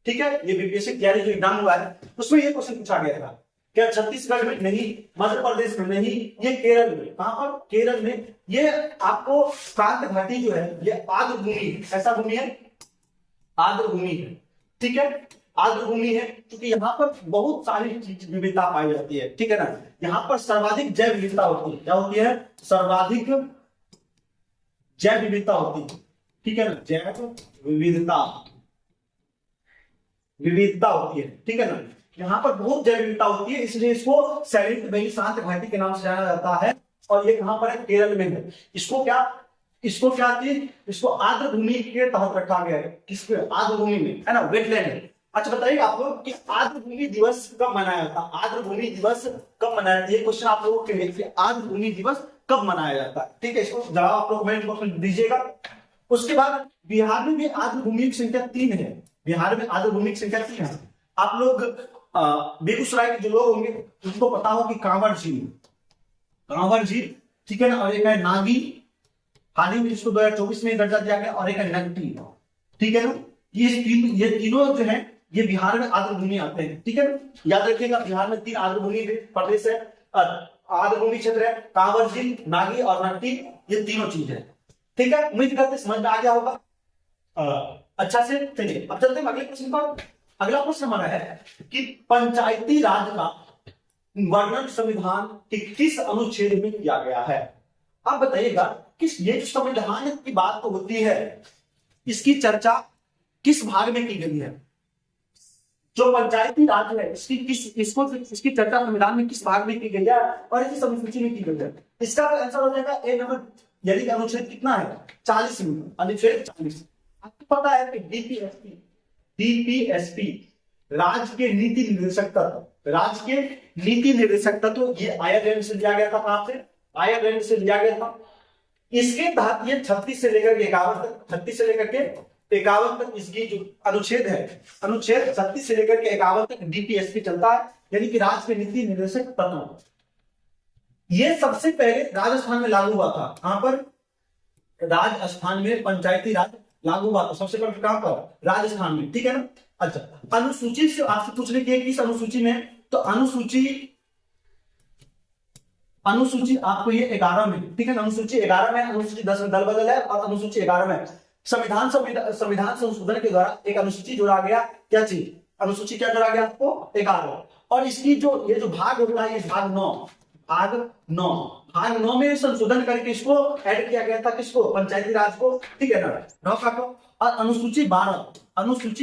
ठीक है, ये बीपीएससी तैयारी जो एग्जाम हुआ है उसमें ये क्वेश्चन पूछा गया था। क्या छत्तीसगढ़ में नहीं, मध्य प्रदेश में नहीं, ये केरल में। कहां पर? केरल में। ये आपको शांत घाटी जो है ये आर्द्र भूमि, ऐसा भूमि है, आर्द्र भूमि है। ठीक है, आर्द्र भूमि है क्योंकि यहाँ पर बहुत सारी विविधता पाई जाती है। ठीक है ना, यहाँ पर सर्वाधिक जैव विविधता होती है। क्या होती है? सर्वाधिक जैव विविधता होती है। ठीक है ना, जैव विविधता होती है। ठीक है ना, यहाँ पर बहुत जैव विविधता होती है, इसलिए इसको साइलेंट वैली, शांत घाटी के नाम से जाना जाता है। और ये कहां पर है? केरल में है। इसको क्या थी? इसको आर्द्र भूमि के तहत रखा गया है। किसके? आर्द्र भूमि में, है ना, वेटलैंड। अच्छा बताइए आप लोग कि आर्द्र भूमि दिवस कब मनाया जाता है? आर्द्र भूमि दिवस कब मनाया जाता है? ये क्वेश्चन आप लोगों के लिए, आर्द्र भूमि दिवस कब मनाया जाता है? ठीक है, इसको जवाब आप लोग कमेंट बॉक्स में दीजिएगा। उसके बाद बिहार में भी आर्द्र भूमि की संख्या 3 है। बिहार में आर्द्र भूमि की संख्या 3 है। आप लोग बेगूसराय के जो लोग होंगे उनको पता हो कि कांवर झील, ठीक है ना, और एक है नागी, हाल ही में जिसको 2024 में दर्जा दिया गया, और एक है नगटी। ठीक है ना, ये तीनों जो है ये बिहार में आर्द्र भूमि आते हैं। ठीक है, याद रखिएगा बिहार में 3 आर्द्र भूमि प्रदेश है, आर्द्र भूमि क्षेत्र है, कांवर झील, नागी और नगटी, ये तीनों चीज है। ठीक है, उम्मीद करते समझ में आ गया होगा अच्छा से। चलिए अब चलते हैं अगले प्रश्न पर। अगला प्रश्न हमारा है कि पंचायती राज का वर्णन संविधान के किस अनुच्छेद में किया गया है? आप बताइएगा किस, ये जो संविधान की बात तो होती है, इसकी चर्चा किस भाग में की गई है? जो पंचायती राज है इसकी चर्चा संविधान में किस भाग में की गई है और इसकी अनुसूची में की गई है? इसका आंसर हो जाएगा ए नंबर, यानी कि अनुच्छेद कितना है? 40 में, अनुच्छेद 40। आपको पता है कि डीपीएसपी राज्य के नीति निर्देशक तत्व, ये आयरलैंड से लिया गया था। कहां से? आयरलैंड से लिया गया था। इसके तहत ये 36 से लेकर के 51 तक, 36 से लेकर के 51 तक इसकी जो अनुच्छेद है, अनुच्छेद 36 से लेकर के 51 तक डीपीएसपी चलता है, यानी कि राज्य के नीति निर्देशक तत्व। ये सबसे पहले राजस्थान में लागू हुआ था। कहां पर? राजस्थान में पंचायती राज लागू हुआ था सबसे पहले। कहां पर? राजस्थान में, ठीक है ना। अच्छा, अनुसूची से आपसे पूछने की किस अनुसूची में, तो अनुसूची आपको ये 11 में, ठीक है ना। अनुसूची 11 में, अनुसूची 10 में दल बदल है, और अनुसूची 11 में संविधान संशोधन के द्वारा एक अनुसूची जोड़ा गया। क्या चीज? अनुसूची क्या जोड़ा गया आपको? 11। और इसकी जो ये जो भाग होता है, ये भाग 9 में संशोधन करके इसको ऐड किया गया था। किसको? पंचायती राज को, ठीक है ना। 9 काटो। और अनुसूची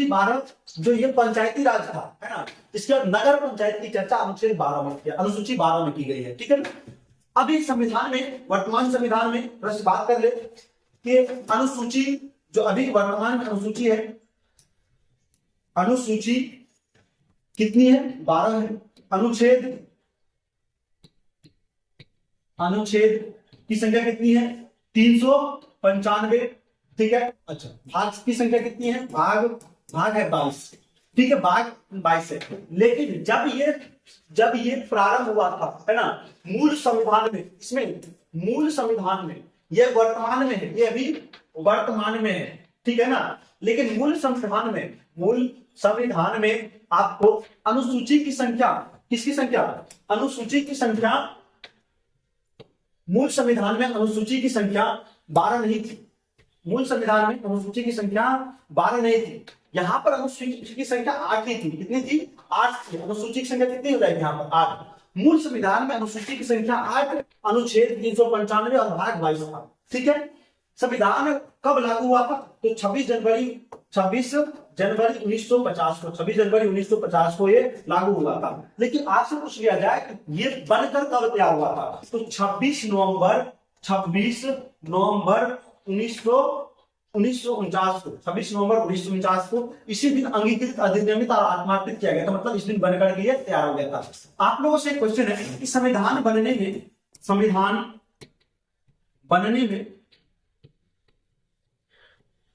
12 जो ये पंचायती राज था, है ना, इसके बाद नगर पंचायत की चर्चा अनुच्छेद 12 में किया, अनुसूची 12 में की गई है, ठीक है ना। अभी संविधान में, वर्तमान संविधान में बस बात कर ले कि अनुसूची जो अभी वर्तमान में अनुसूची है, अनुसूची कितनी है? 12 है। अनुच्छेद की संख्या कितनी है? 395, ठीक है। अच्छा, भाग की संख्या कितनी है? भाग है 22, ठीक है, भाग 22 है। लेकिन जब ये प्रारंभ हुआ था, है ना, मूल संविधान में, इसमें मूल संविधान में, ये वर्तमान में है, ये अभी वर्तमान में है, ठीक है ना। लेकिन मूल संविधान में आपको अनुसूची की संख्या, किसकी संख्या? अनुसूची की संख्या, मूल संविधान में अनुसूची की संख्या 12 नहीं थी। मूल संविधान में अनुसूची की संख्या 12 नहीं थी। यहां पर अनुसूची की संख्या 8 ही थी। कितनी थी? 8 थी। अनुसूची की संख्या कितनी हो जाएगी यहाँ पर? 8। मूल संविधान में अनुसूची की संख्या 8, अनुच्छेद 395 और भाग 22 था, ठीक है। संविधान कब लागू हुआ था? तो 26 जनवरी 1950 को ये लागू हुआ था। लेकिन आपसे पूछ लिया जाए कि ये बनकर कब तैयार हुआ था, तो 26 नवंबर 1949 को इसी दिन अंगीकृत, अधिनियमित और आत्मार्पित किया गया था। मतलब इस दिन बनकर के ये तैयार हो गया था। आप लोगों से एक क्वेश्चन है कि संविधान बनने में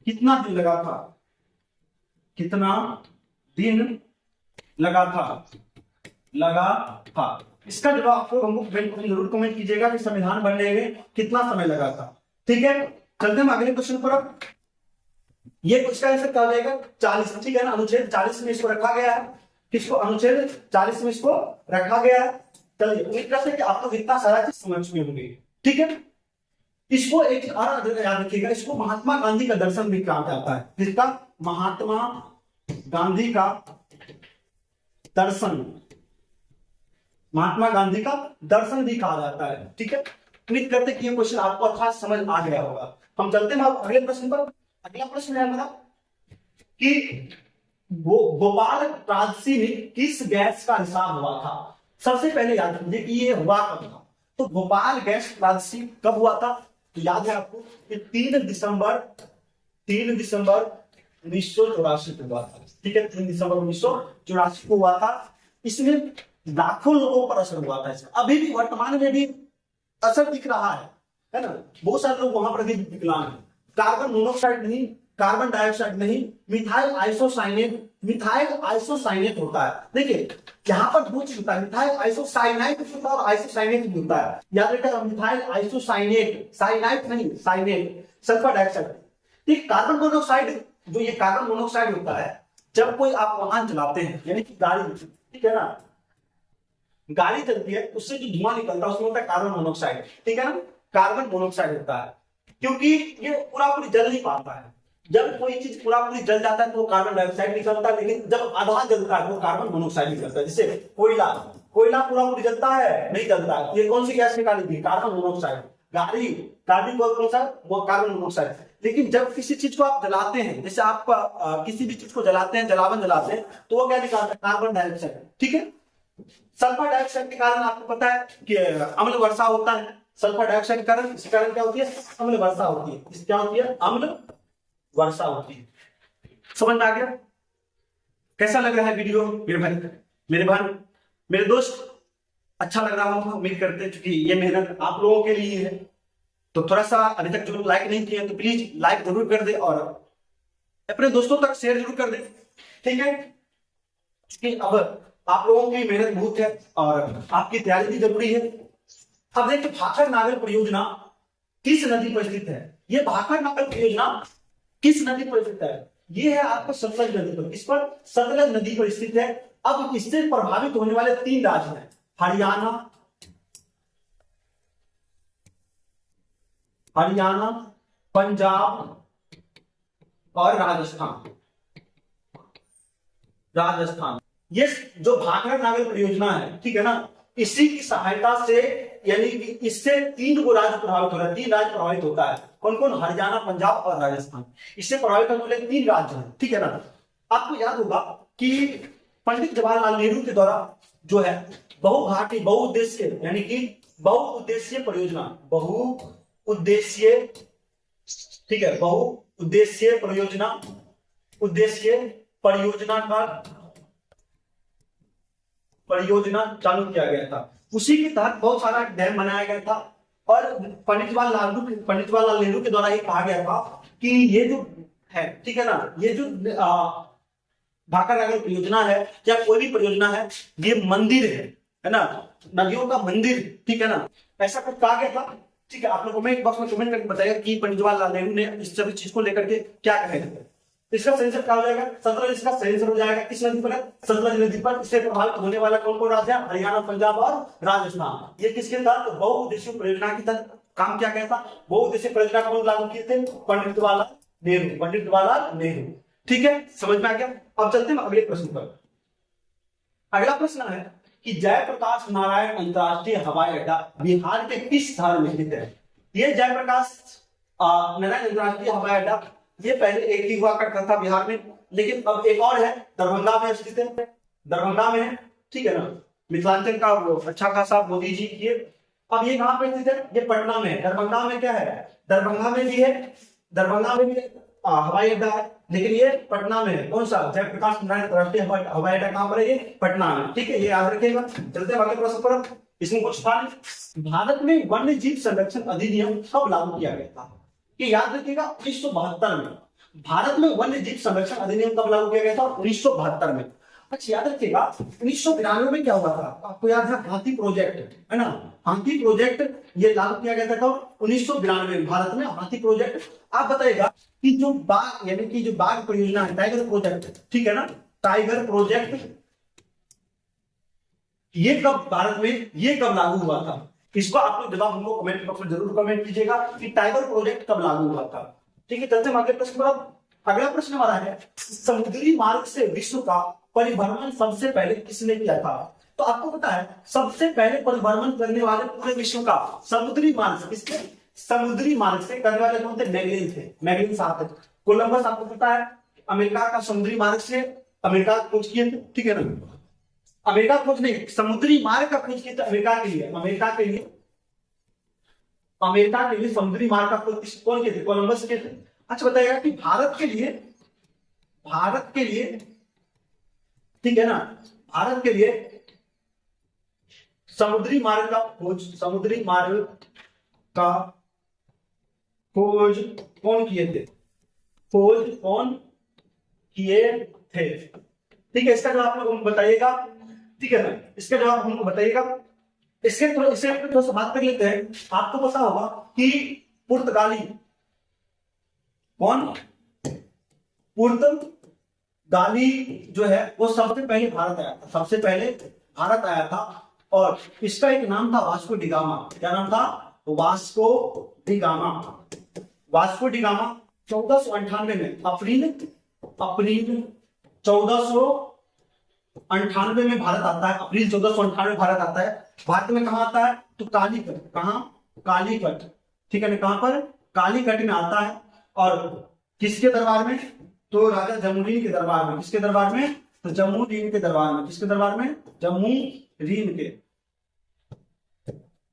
कितना दिन लगा था? कितना दिन लगा था? इसका जवाब आप लोग हमको जरूर कमेंट कीजिएगा कि संविधान बनने में कितना समय लगा था, ठीक है। चलते हैं अगले क्वेश्चन पर। ये कुछ का आंसर क्या हो जाएगा? 40, ठीक है ना। अनुच्छेद 40 में इसको रखा गया है। किसको? अनुच्छेद 40 में इसको रखा गया है। चलिए, उम्मीद करते हैं कि आप लोग इतना सारा चीज समझ चुके होंगे, ठीक है। इसको एक और याद रखिएगा, इसको महात्मा गांधी का दर्शन भी कहा जाता है। किसका? महात्मा गांधी का दर्शन, महात्मा गांधी का दर्शन भी कहा जाता है, ठीक है। उम्मीद करते कि ये क्वेश्चन आपको अच्छा समझ आ गया होगा। हम चलते हैं अगले प्रश्न पर। अगला प्रश्न है हमारा कि भोपाल त्रासदी में किस गैस का रिसाव हुआ था? सबसे पहले याद रखिए कि ये हुआ कब था। तो भोपाल गैस त्रासदी कब हुआ था? तो याद है आपको कि 3 दिसंबर 1984 को हुआ था, ठीक है। 3 दिसंबर 1984 को हुआ था। इसमें लाखों लोगों पर असर हुआ था। अभी भी वर्तमान में भी असर दिख रहा है ना। बहुत सारे लोग वहां पर भी विकलांग हैं। कार्बन मोनोक्साइड नहीं, कार्बन डाइऑक्साइड नहीं, मिथाइल आइसोसाइनेट होता है। देखिए, यहाँ पर दो चीज होता है, मिथाइल आइसोसाइनेट होता है और आइसोसाइनेट भी होता है। याद रखिएगा, मिथाइल आइसोसाइनेट, साइनाइट नहीं, साइनेट, सल्फर डाइऑक्साइड। ठीक, कार्बन मोनोक्साइड, जो ये कार्बन मोनोक्साइड होता है, जब कोई आप वाहन चलाते हैं, यानी कि गाड़ी, ठीक है ना, गाड़ी चलती है, उससे जो धुआं निकलता है उसमें होता है कार्बन मोनोक्साइड, ठीक है ना, कार्बन मोनोक्साइड होता है। क्योंकि ये पूरा पूरी जल नहीं पाता है। जब कोई चीज पूरा पूरी जल जाता है तो कार्बन डाइऑक्साइड निकलता है, लेकिन जब आधा जलता है तो कार्बन मोनोक्साइड निकलता है। जैसे कोयला पूरा पूरी जलता है, नहीं जलता है, ये कौन सी गैस निकालेगी? Carbon monoxide. गाड़ी कौन सा? वो कार्बन मोनोक्साइड। लेकिन जब किसी चीज को आप जलाते हैं, जैसे आप किसी भी चीज को जलाते हैं, जलावन जलाते हैं, तो वो क्या निकालता है? कार्बन डाइऑक्साइड, ठीक है। सल्फर डाइऑक्साइड के कारण आपको पता है कि अम्ल वर्षा होता है। सल्फर डाइऑक्साइड के कारण, इसके कारण क्या होती है? अम्ल वर्षा होती है। इससे क्या होती है? अम्ल वर्षा होती है। समझ में आ गया? कैसा लग रहा है वीडियो मेरे भाई, मेरे दोस्त? अच्छा लग रहा होगा, उम्मीद करते हैं, क्योंकि ये मेहनत आप लोगों के लिए है। तो थोड़ा सा अभी तक जो लाइक नहीं किया तो प्लीज लाइक जरूर कर दे और अपने दोस्तों तक शेयर जरूर कर दे, ठीक है। कि अब आप लोगों की मेहनत बहुत है और आपकी तैयारी भी जरूरी है। अब देखिए भाखड़ नागल परियोजना किस नदी पर स्थित है? ये भाखड़ नागल परियोजना किस नदी पर स्थित है? ये है आपका सतलज नदी पर। इस पर सतलज नदी पर स्थित है। अब इससे प्रभावित होने वाले 3 राज्य हैं, हरियाणा, पंजाब और राजस्थान। ये जो भाखड़ नागल परियोजना है, ठीक है ना, इसी की सहायता से यानी कि इससे 3 को राज्य प्रभावित हो रहा है, 3 राज्य प्रभावित होता है। कौन कौन? हरियाणा, पंजाब और राजस्थान। इससे प्रभावित होने वाले 3 राज्य हैं, ठीक है ना। आपको याद होगा कि पंडित जवाहरलाल नेहरू के द्वारा जो है बहुघाटी बहुउद्देश्य यानी कि बहुउद्देश्यीय परियोजना, बहुउद्देश्यीय, ठीक है, बहुउद्देश्यीय परियोजना चालू किया गया था। उसी के तहत बहुत सारा डैम बनाया गया था और पंडित जवाहरलाल नेहरू के द्वारा ये कहा गया था कि ये जो है, ठीक है ना, ये जो भाखड़ नागल परियोजना है या कोई भी परियोजना है, ये मंदिर है ना, नदियों का मंदिर, ठीक है ना, ऐसा कुछ कहा गया था, ठीक है। आप लोग कमेंट बॉक्स में कमेंट करके बताइएगा कि पंडित जवाहरलाल नेहरू ने इस सभी चीज को लेकर के क्या कहे थे। इसका सही आंसर क्या हो जाएगा? सतलज इसका सही आंसर हो जाएगा। किस नदी पर? सतलज नदी पर। इससे प्रभावित होने वाला कौन कौन राज्य? हरियाणा, पंजाब और राजस्थान। ये किसके तहत? बहुउद्देशीय परियोजना के तहत काम किया गया था। बहुउद्देशीय परियोजना कौन लागू किए थे? पंडित जवाहरलाल नेहरू। ठीक है, समझ में आ गया। अब चलते हैं अगले प्रश्न पर। अगला प्रश्न है कि जयप्रकाश नारायण अंतरराष्ट्रीय हवाई अड्डा बिहार के किस शहर में स्थित है? ये जयप्रकाश नारायण अंतरराष्ट्रीय हवाई अड्डा ये पहले एक ही हुआ करता था बिहार में, लेकिन अब एक और है, दरभंगा में स्थित है। दरभंगा में है, ठीक है ना, मिथिलांचल का अच्छा खासा मोदी जी किए। अब ये कहां पे स्थित है? ये पटना में है। दरभंगा में क्या है? दरभंगा में भी है हवाई अड्डा है, लेकिन ये पटना में है। कौन सा? जयप्रकाश नारायण अंतरराष्ट्रीय हवाई अड्डा कहां पर है? ये पटना में। ठीक है, ये याद रखिएगा। चलते हैं अगले प्रश्न पर। इसमें कुछ था नहीं। भारत में वन्य जीव संरक्षण अधिनियम कब लागू किया गया था? ये याद रखिएगा, 1972 में। भारत में वन्य जीव संरक्षण अधिनियम कब लागू किया गया था? 1972 में। अच्छा, याद रखिएगा 1992 में क्या हुआ था? आपको याद है, हाथी प्रोजेक्ट, है ना, हाथी प्रोजेक्ट ये लागू किया गया था कब? 1992 में भारत में हाथी प्रोजेक्ट। आप बताइएगा कि जो बाघ यानी कि जो बाघ परियोजना है, टाइगर प्रोजेक्ट, ठीक है ना, टाइगर प्रोजेक्ट, ये कब भारत में ये कब लागू हुआ था? इसको आप लोग जवाब हमको कमेंट बॉक्स में जरूर कमेंट कीजिएगा कि टाइगर प्रोजेक्ट कब लागू हुआ था। ठीक है, चलते हैं अगले प्रश्न पर। अगला प्रश्न हमारा है, समुद्री मार्ग से विश्व का परिभ्रमण सबसे पहले किसने किया था? तो आपको पता है, सबसे पहले परिभ्रमण करने वाले पूरे विश्व का समुद्री मार्ग से, किसके? समुद्री मार्ग से करने वाले कौन थे? मैगलिन थे। मैगलिन साहब थे। कोलंबस आपको पता है अमेरिका का समुद्री मार्ग से अमेरिका खोज किए थे, ठीक है ना, अमेरिका खोज नहीं, समुद्री मार्ग का खोज किया था अमेरिका के लिए समुद्री मार्ग का खोज कौन किए थे? कोलंबस किए थे। अच्छा, बताइएगा कि भारत के लिए ठीक है ना, भारत के लिए समुद्री मार्ग का खोज कौन किए थे? ठीक है, इसका जवाब आप लोग बताइएगा, ठीक है ना, इसका जवाब हमको बताइएगा। इससे थोड़ा सा बात कर लेते हैं। आपको पता होगा कि पुर्तगाली जो है वो सबसे पहले भारत आया था और इसका एक नाम था वास्को डी गामा। क्या नाम था? वास्को डी गामा 1498 में अप्रैल 1498 में भारत आता है। अप्रैल 1498 में भारत आता है। भारत में कहां आता है? तो कालीकट, ठीक है ना, कहां पर? कालीकट में आता है। और किसके दरबार में? तो राजा जमूरीन के दरबार में। किसके दरबार में? तो जमूरीन के दरबार में। किसके दरबार में?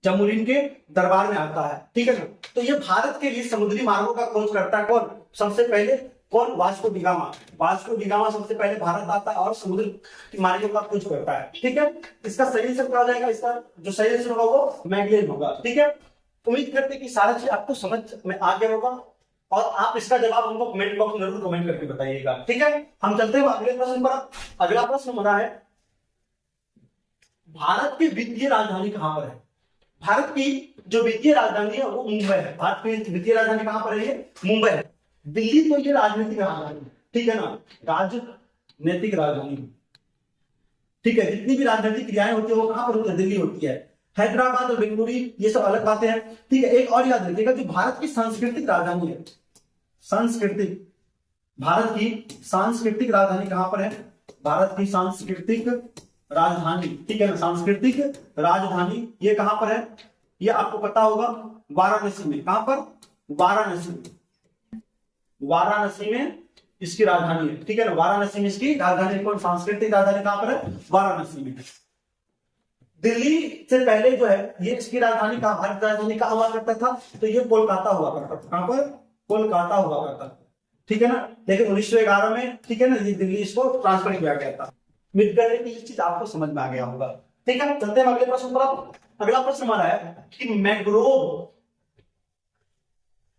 जमूरीन के दरबार में आता है, ठीक है ना। तो ये भारत के लिए समुद्री मार्गों का खोज करता है कौन? सबसे पहले कौन? वास्को डी गामा सबसे पहले भारत आता है और समुद्र मार्गों का खोज करता है, ठीक है। इसका सही आंसर क्या हो जाएगा? इसका जो सही आंसर होगा वो मैगलेन होगा, ठीक है। उम्मीद करते हैं कि सारा चीज आपको समझ में आ गया होगा और आप इसका जवाब हमको कमेंट बॉक्स में जरूर कमेंट करके बताइएगा। ठीक है, हम चलते हैं अगले प्रश्न पर। अगला प्रश्न हमारा है, भारत की वित्तीय राजधानी कहां पर है? भारत की जो वित्तीय राजधानी है वो मुंबई है। भारत की वित्तीय राजधानी कहां पर है? मुंबई है। दिल्ली तो ये राजनीतिक राजधानी, ठीक है ना, राजनीतिक राजधानी, ठीक है। जितनी भी राजनीतिक क्रियाएं होती है वो कहां पर होती है? दिल्ली होती है। हैदराबाद और बेंगलुरु ये सब अलग बातें हैं, ठीक है। एक और याद रखिएगा, जो भारत की सांस्कृतिक राजधानी है, सांस्कृतिक, भारत की सांस्कृतिक राजधानी कहां पर है? भारत की सांस्कृतिक राजधानी, ठीक है ना, सांस्कृतिक राजधानी ये कहां पर है? ये आपको पता होगा, वाराणसी में। कहां पर? वाराणसी में। वाराणसी में इसकी राजधानी है, ठीक है ना, वाराणसी में इसकी राजधानी। कौन? सांस्कृतिक राजधानी कहां पर है? वाराणसी में। दिल्ली से पहले जो है ये इसकी राजधानी कहां, भारत राजधानी कहां हुआ करता था? तो ये कोलकाता हुआ करता था। कहां पर? कोलकाता हुआ करता था, ठीक है ना। लेकिन 1911 में, ठीक है ना, ये दिल्ली इसको ट्रांसफर किया गया था। उम्मीद करते हैं कि ये चीज आपको समझ में आ गया होगा। ठीक है, चलते हैं अगले प्रश्न पर। अगला प्रश्न हमारा है कि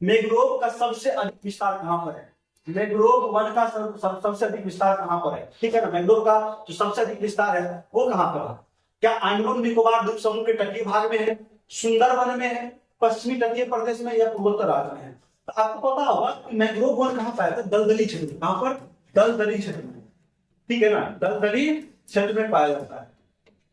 मैंग्रोव का सबसे अधिक विस्तार कहां पर है? मैंग्रोव वन का सबसे अधिक विस्तार कहां पर है? ठीक है ना, मैंग्रोव का जो सबसे अधिक विस्तार है वो कहां पर है? क्या अंडमान निकोबार द्वीप समूह के तटीय भाग में है, सुंदरवन में है, पश्चिमी तटीय प्रदेश में, या पूर्वोत्तर राज्य में है? तो आपको पता होगा कि मैंग्रोव वन कहां पाया था? दलदली क्षेत्र। कहां पर? दलदली क्षेत्र में, ठीक है ना, दलदली क्षेत्र में पाया जाता है,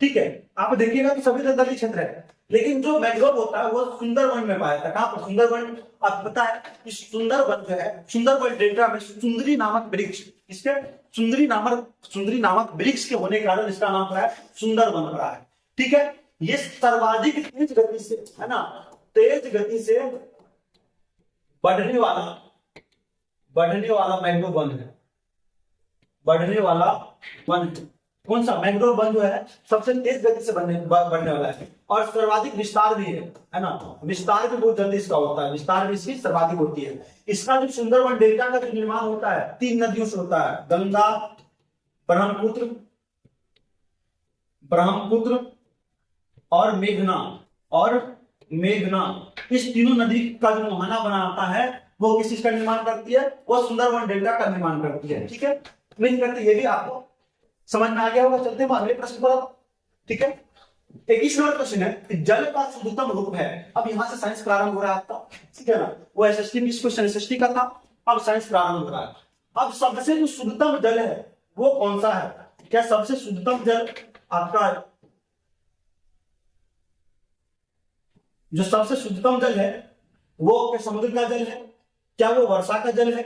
ठीक है। आप देखिएगा कि सभी दलदली क्षेत्र है, लेकिन जो मैंग्रोव होता है वो सुंदरवन में पाया जाता है। कहां पर? सुंदरवन। आपको पता है कि सुंदरवन जो है, सुंदरवन डेल्टा में सुंदरी नामक वृक्ष, इसके सुंदरी नामक वृक्ष के होने के कारण इसका नाम क्या है? सुंदरवन पड़ा है, ठीक है। ये सर्वाधिक तेज गति से, है ना, तेज गति से बढ़ने वाला मैंग्रोव वन है, बढ़ने वाला वन। कौन सा? मैंग्रोव वन जो है सबसे तेज गति से बढ़ने वाला है और सर्वाधिक विस्तार भी है ना, विस्तार भी बहुत जल्दी इसका होता है, विस्तार भी इसकी सर्वाधिक होती है। इसका जो सुंदरवन डेल्टा का जो निर्माण होता है 3 नदियों से होता है, गंगा, ब्रह्मपुत्र और मेघना। इस तीनों नदी का जो मुहाना बनाता है वो किस चीज का निर्माण करती है? वो सुंदरवन डेल्टा का निर्माण करती है, ठीक है। उम्मीद करते ये भी आपको समझ में आ गया होगा। चलते हैं अगले प्रश्न पर, ठीक है। 21वां नंबर क्वेश्चन है कि जल का शुद्धतम रूप है। अब यहां से साइंस प्रारंभ हो रहा है आपका, ठीक है ना। वो एसएसटी 20 क्वेश्चन एसएसटी का था, अब साइंस प्रारंभ हो रहा है। अब सबसे जो शुद्धतम जल है वो कौन सा है? क्या सबसे शुद्धतम जल आपका, जो सबसे शुद्धतम जल है वो क्या समुद्र का जल है? क्या वो वर्षा का जल है?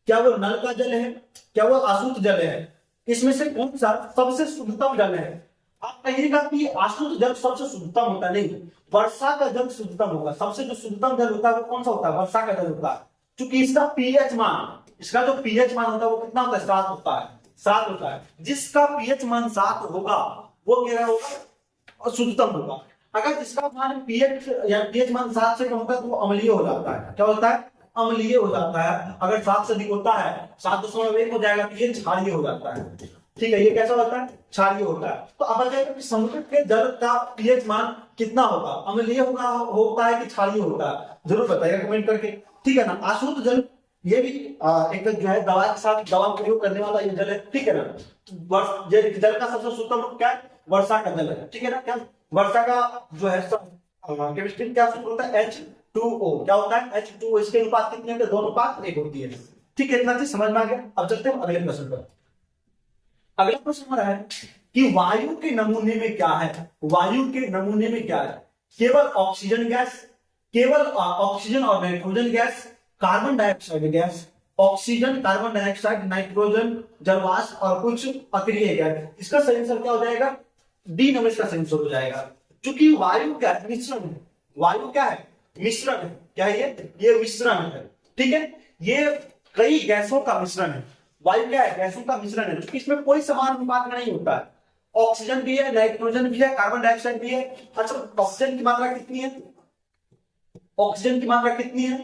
क्या वो नल का जल है? क्या वो आशुद्ध जल है? इसमें से कौन सा सबसे शुद्धतम जल है? आप कहिएगा कि आशुद्ध जल सबसे शुद्धतम होता नहीं, वर्षा का जल शुद्धतम होगा। सबसे जो शुद्धतम जल होता है वो कौन सा होता है? वर्षा का जल होता है, क्योंकि इसका पीएच मान, इसका जो पीएच मान होता है वो कितना होता है? 7 होता है, 7 होता है। जिसका पीएच मान 7 होगा वो क्या होगा? और शुद्धतम होगा। अगर जिसका मान पीएच या पीएच मान 7 से कम होगा तो वो अम्लीय हो जाता है। क्या होता है? अम्लीय हो जाता है। अगर 7 से अधिक होता है, 7.1 हो जाएगा तो ये क्षारीय हो जाता है, ठीक है। ये कैसा होता है? क्षारीय होता है। तो अब बताइए कि समुद्र के जल का पीएच मान कितना होगा? अम्लीय होता है कि क्षारीय होता है? जरूर बताइएगा कमेंट करके, ठीक है ना। अशुद्ध जल ये भी एक जो है दवा के साथ दवा प्रयोग करने वाला ये जल है, ठीक है ना। जल का सबसे शुद्धतम रूप क्या है? वर्षा का जल है, ठीक है ना। क्या वर्षा का जो है केमिस्ट्री क्या सूत्र होता है? H2O। क्या होता है? H2O। इसके अनुपात कितने होते हैं? 2:1 होती है, ठीक है। इतना चीज समझ में आ गया। अब चलते हैं अगले प्रश्न पर। अगला प्रश्न हमारा है कि वायु के नमूने में क्या है? वायु के नमूने में क्या है? केवल ऑक्सीजन गैस, केवल ऑक्सीजन और nitrogen gas, carbon dioxide gas, oxygen, carbon dioxide, nitrogen, जलवाष्प और कुछ अक्रिय गैस। इसका सही आंसर क्या हो जाएगा? डी नंबर इसका सही आंसर हो जाएगा, क्योंकि वायु क्या है? मिश्रण है। वायु क्या है? मिश्रण है। क्या है ये मिश्रण है, ठीक है। ये कई गैसों का मिश्रण है। वायु क्या है? गैसों का मिश्रण है, क्योंकि इसमें कोई समान अनुपात में नहीं होता है। ऑक्सीजन भी है, नाइट्रोजन भी है, कार्बन डाइऑक्साइड भी है। अच्छा, ऑक्सीजन की मात्रा कितनी है? ऑक्सीजन की मात्रा कितनी है?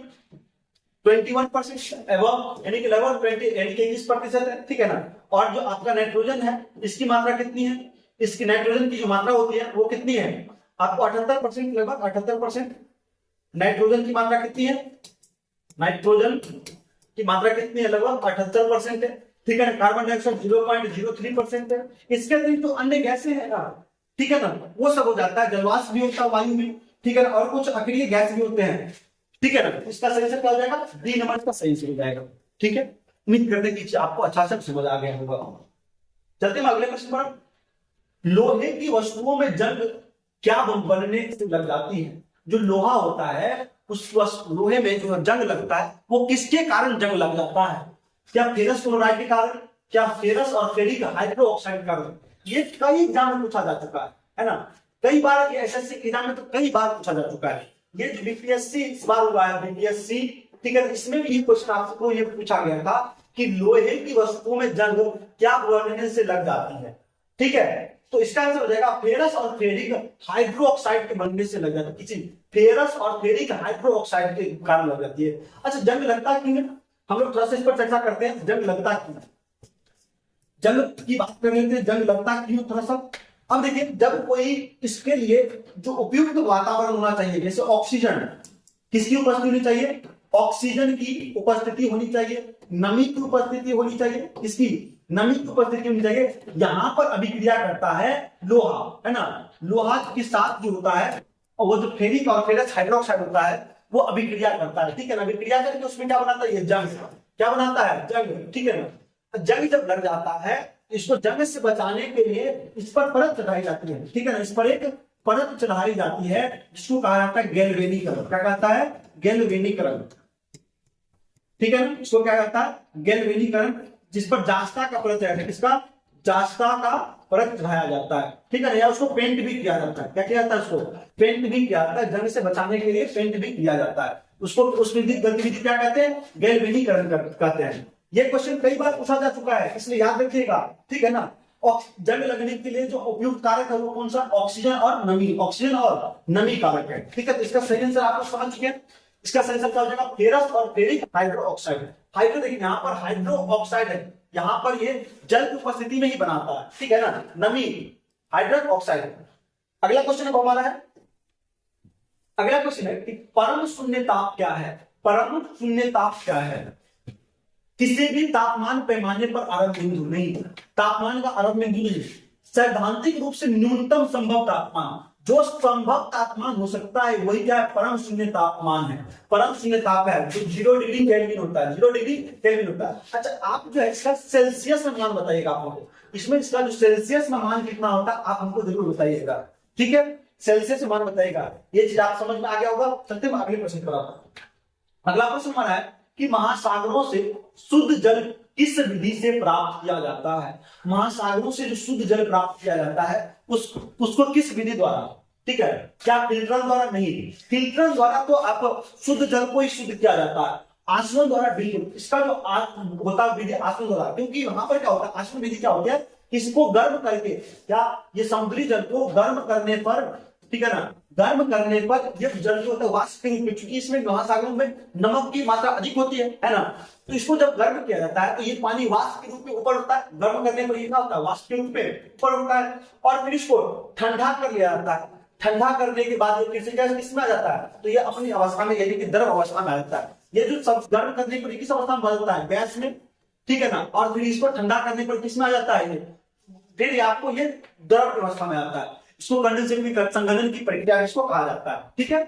21% एवं यानी कि लगभग 21% है, ठीक है ना। और जो आपका नाइट्रोजन है इसकी मात्रा कितनी है? इसकी नाइट्रोजन की जो मात्रा होती है वो कितनी है? आपको 78%, लगभग 78%, नाइट्रोजन की मात्रा कितनी है? नाइट्रोजन की मात्रा कितनी है? लगभग 78% है। ठीक है। कार्बन डाइऑक्साइड 0.03% है। इसके अतिरिक्त तो अन्य गैसें हैं ना, ठीक है ना, वो सब हो जाता है। जलवाष्प भी होता है वायु में, ठीक है ना, और कुछ अक्रिय गैस भी होते हैं, ठीक है ना। इसका सही आंसर क्या हो जाएगा? डी नंबर इसका सही आंसर हो जाएगा। ठीक है, उम्मीद करते हैं कि आपको अच्छा से समझ आ गया होगा। चलते हैं अगले प्रश्न पर। लोहे की वस्तुओं में जंग क्या बनने से लग जाती है? जो लोहा होता है उस लोहे में जो जंग लगता है वो किसके कारण जंग लग जाता है? क्या फेरस क्लोराइड के कारण, क्या फेरस और फेरिक हाइड्रोक्साइड के कारण? ये कई एग्जाम में पूछा जा चुका है ना, कई बार ये एसएससी एग्जाम में तो कई बार पूछा जा चुका है। ये जो बीपीएससी इस बार हुआ है बीपीएससी, ठीक है, इसमें भी ये क्वेश्चन आपको ये पूछा गया था कि लोहे की वस्तुओं में जंग क्या बनने से लग जाती है? ठीक है, तो इसका आंसर हो जाएगा फेरस और फेरिक हाइड्रोक्साइड के बनने से लग जाती है। किसी फेरस और फेरिक हाइड्रोक्साइड के कारण लग जाती है। अच्छा, जंग लगता है क्यों? हम लोग थोड़ा सा इस पर चर्चा करते हैं, जंग लगता क्यों? जंग की बात कर लेते हैं, जंग लगता क्यों थोड़ा सा। अब देखिए, जब कोई इसके लिए जो उपयुक्त वातावरण होना चाहिए, जैसे ऑक्सीजन, किसकी उपस्थिति होनी चाहिए? ऑक्सीजन की उपस्थिति होनी चाहिए, नमी की उपस्थिति होनी चाहिए, किसकी? नमी की उपस्थिति होनी चाहिए। यहां पर अभिक्रिया करता है लोहा, है ना, लोहा के साथ जो होता है और वो जो फेरिक और फेरस हाइड्रोक्साइड होता है वो अभिक्रिया करता है, ठीक है ना। अभिक्रिया करके उसमें क्या बनाता है? ये जंग। क्या बनाता है? जंग, ठीक है ना। जंग जब लग जाता है, इसको जंग से बचाने के लिए इस पर परत चढ़ाई जाती है, ठीक है ना। इस पर एक परत चढ़ाई जाती है जिसको कहा जाता है गैल्वेनीकरण। क्या कहता है? गैल्वेनीकरण, ठीक है ना। इसको क्या कहता है? गैल्वेनीकरण, जिस पर जास्ता का परत चढ़ाया, किसका? जास्ता का परत चढ़ाया जाता है, ठीक है ना। या उसको पेंट भी किया जाता है। क्या किया जाता है? उसको पेंट भी किया जाता है। जंग से बचाने के लिए पेंट भी किया जाता है। उसको उस गतिविधि क्या कहते हैं? गैल्वेनीकरण कहते हैं। ये क्वेश्चन कई बार पूछा जा चुका है, इसलिए याद रखिएगा, ठीक है ना। जंग लगने के लिए जो उपयुक्त कारक है वो कौन सा? ऑक्सीजन और नमी, ऑक्सीजन और नमी कारक है, ठीक है। तो इसका सही आंसर आप लोग समझ चुके हैं। इसका सही आंसर क्या हो जाएगा? फेरस और फेरिक हाइड्रोक्साइड। हाइड्रो देखिए यहाँ पर हाइड्रोक्साइड है, यहाँ पर ये जल की उपस्थिति में ही बनाता है, ठीक है ना, नमी, हाइड्रोक्साइड। अगला क्वेश्चन है हमारा है, अगला क्वेश्चन है कि परम शून्य ताप क्या है? परम शून्य ताप क्या है? किसी भी तापमान पैमाने पर आरंभ बिंदु नहीं, तापमान का आरंभ बिंदु नहीं, सैद्धांतिक रूप से न्यूनतम संभव तापमान, जो संभव तापमान हो सकता है वही क्या है? परम शून्य तापमान है। परम शून्य ताप है जो 0 डिग्री केल्विन होता है, 0 डिग्री केल्विन होता है। अच्छा, आप जो है इसका सेल्सियस में मान बताइएगा आप हमको, इसमें इसका जो सेल्सियस में मान कितना होता है आप हमको जरूर बताइएगा, ठीक है। सेल्सियस में मान बताइएगा, ये चीज आप समझ में आ गया होगा। चलते हैं अगले प्रश्न पर। अगला प्रश्न हमारा है कि महासागरों से शुद्ध जल किस विधि से प्राप्त किया जाता है? महासागरों से जो शुद्ध जल प्राप्त किया जाता है उसको किस विधि द्वारा? ठीक है, क्या फिल्टरन द्वारा? नहीं, फिल्टरन द्वारा तो आप शुद्ध जल को ही शुद्ध किया जाता है, आचमन द्वारा बिल्कुल। इसका जो होता है विधि आचमन द्वारा, क्योंकि वहां पर क्या होता है? आचमन विधि क्या होती है? इसको गर्म करके, क्या ये समुद्री जल को गर्म करने पर, ठीक है ना, गर्म करने पर ये जल जो होता है वाष्प के रूप में, क्योंकि इसमें महासागरों में नमक की मात्रा अधिक होती है ना, तो इसको जब गर्म किया जाता है तो ये पानी वाष्प के रूप में ऊपर उठता है। गर्म करने पर ये क्या होता है? वाष्प के रूप में ऊपर उठता है और फिर इसको ठंडा कर लिया जाता है। ठंडा करने के बाद फिर से गैस किसमें आ जाता है? तो ये अपनी अवस्था में, यानी कि द्रव अवस्था में आ जाता है। ये जो सब गर्म करने पर किस अवस्था में बदलता है? गैस में, ठीक है ना, और फिर इसको ठंडा करने पर किसमें आ जाता है? फिर आपको ये द्रव अवस्था में आता है। इसको कंडेंसेशन की संघनन की प्रक्रिया इसको कहा जाता है, ठीक है।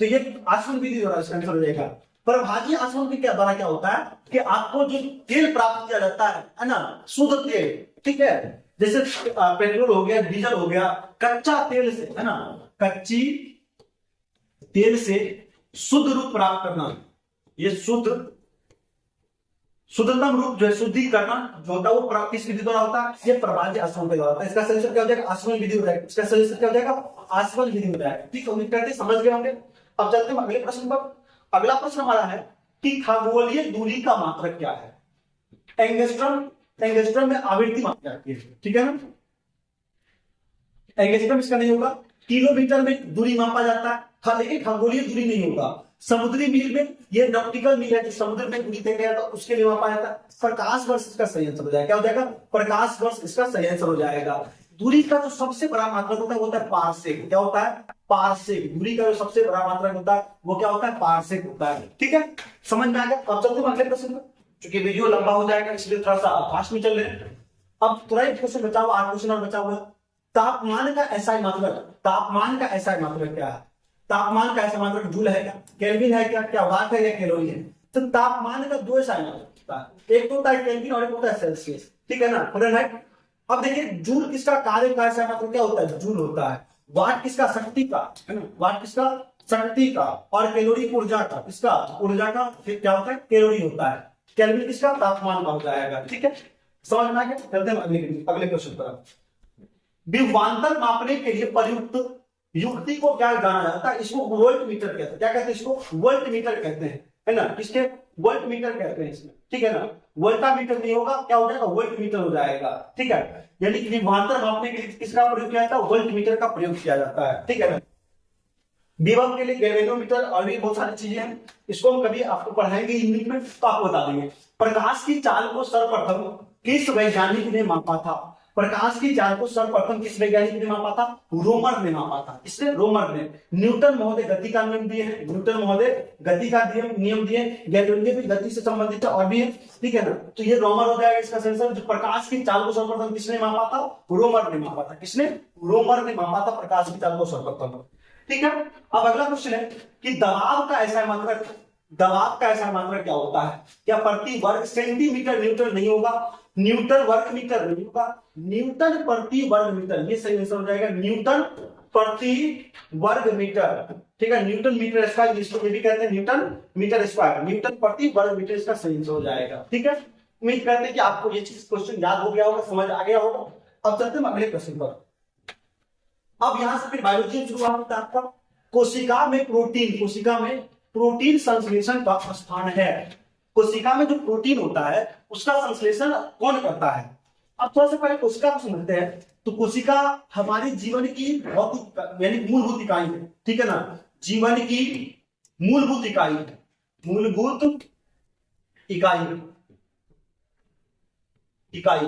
तो ये आचमन विधि द्वारा इसका आंसर हो जाएगा। प्रभावी आचमन के द्वारा क्या होता है कि आपको जो तेल प्राप्त किया जाता है ना, शुद्ध तेल, ठीक है, जैसे पेट्रोल हो गया, डीजल हो गया, कच्चा तेल से, है ना, कच्ची तेल से शुद्ध रूप प्राप्त करना, ये शुद्धतम रूप जो है शुद्धिकरण जो होता है वो किस विधि द्वारा होता है? ये प्रभावी आचमन के द्वारा होता है। इसका सही क्या हो जाएगा? आचमन विधि हो जाएगा। इसका सही क्या हो जाएगा? आचमन विधि हो जाएगा, ठीक है। उम्मीद करते हैं समझ गए होंगे। अब चलते हैं अगले प्रश्न पर। अगला प्रश्न हमारा है कि खगोलीय दूरी का मात्रक क्या है? एंगस्ट्रम में आवृत्ति मापी जाती है, ठीक है ना। एंगस्ट्रम इसका नहीं होगा। किलोमीटर में दूरी मापा जाता है, लेकिन खगोलीय दूरी नहीं होगा। समुद्री मील में, ये नॉटिकल मील है जो समुद्र में दूरी तय किया जाता है, उसके लिए मापा जाता है। प्रकाश वर्ष इसका सही आंसर हो जाएगा। क्या हो जाएगा? प्रकाश वर्ष इसका सही आंसर हो जाएगा। दूरी का जो सबसे बड़ा मात्रक होता है वो होता है पार्सेक। क्या होता है? पारसेक। दूरी का जो सबसे बड़ा मात्रक होता है वो क्या होता है, पारसेक होता है। ठीक है, समझ में आ गया। अब चलते हैं अगले प्रश्न पर, क्योंकि वीडियो लंबा हो जाएगा इसलिए थोड़ा सा फास्ट में चल रहे हैं। अब थोड़ा एक क्वेश्चन बचा हुआ, 8 क्वेश्चन और बचा हुआ है। तापमान का एसआई मात्रक, तापमान का एसआई मात्रक क्या है? तापमान का एसआई मात्रक जूल है क्या, केल्विन है क्या, क्या वाट है या कैलोरी है? तो तापमान का दो एसआई मात्रक होता है, एक तो होता है केल्विन और एक होता है सेल्सियस। ठीक है ना, फ़ारेनहाइट। अब देखिए जूल किसका कार्य का एसआई मात्रक क्या होता है, जूल होता है। वाट किसका, शक्ति का, है ना, वाट किसका, शक्ति का। और कैलोरी ऊर्जा का, किसका, ऊर्जा का, फिर क्या होता है, कैलोरी होता है। केल्विन किसका, तापमान का हो जाएगा। ठीक है, समझ में आ गया। चलते हैं अगले क्वेश्चन पर। विभवांतर मापने के लिए प्रयुक्त युक्ति को क्या जाना जाता है, इसको वोल्ट मीटर कहते हैं। क्या कहते हैं इसको, वोल्ट मीटर कहते हैं, है ना, किसके, वोल्ट मीटर कहते हैं इसमें। ठीक है ना, वोल्टा मीटर नहीं होगा, क्या हो जाएगा, वोल्ट मीटर हो जाएगा। ठीक है, यानी कि विभवांतर मापने के लिए किसका प्रयोग किया जाता है, वोल्ट मीटर का प्रयोग किया जाता है। ठीक है ना, विभव के लिए गैल्वेनोमीटर और भी बहुत सारी चीजें हैं, इसको हम कभी आपको पढ़ाएंगे यूनिट में तो आपको बता देंगे। प्रकाश की चाल को सर्वप्रथम किस वैज्ञानिक ने मापा था? प्रकाश की चाल को सर्वप्रथम किस वैज्ञानिक ने मापा था? रोमर ने मापा था। इससे रोमर ने। न्यूटन महोदय गति का नियम दिए हैं, न्यूटन महोदय गति का नियम दिए। गैलीलियो भी गति से संबंधित है और भी है। ठीक है ना, तो ये रोमर हो जाएगा इसका आंसर। जो प्रकाश की चाल को सर्वप्रथम किसने मापा था, रोमर ने मापा था। किसने, रोमर ने मापा था प्रकाश की चाल को सर्वप्रथम। ठीक है, अब अगला क्वेश्चन है कि दबाव का ऐसा मात्रक, दबाव का ऐसा मात्रक क्या होता है? क्या प्रति वर्ग सेंटीमीटर न्यूटन नहीं होगा, न्यूटन वर्ग मीटर नहीं होगा, न्यूटन प्रति वर्ग मीटर, ये सही आंसर हो जाएगा, न्यूटन प्रति वर्ग मीटर। ठीक है, न्यूटन मीटर स्क्वायर, इसको ये भी कहते हैं न्यूटन मीटर स्क्वायर, न्यूटन प्रति वर्ग मीटर, इसका सही आंसर हो जाएगा। ठीक है, उम्मीद करते हैं कि आपको ये चीज क्वेश्चन याद हो गया होगा, समझ आ गया होगा। अब चलते हैं अगले क्वेश्चन पर। अब यहां से फिर बायोलॉजी शुरुआत होता है आपका। कोशिका में प्रोटीन, कोशिका में प्रोटीन संश्लेषण का स्थान है। कोशिका में जो प्रोटीन होता है उसका संश्लेषण कौन करता है? अब थोड़ा सा पहले कोशिका को समझते हैं। तो कोशिका हमारे जीवन की भौतिक यानी मूलभूत इकाई है। ठीक है ना, जीवन की मूलभूत इकाई है, मूलभूत इकाई, इकाई।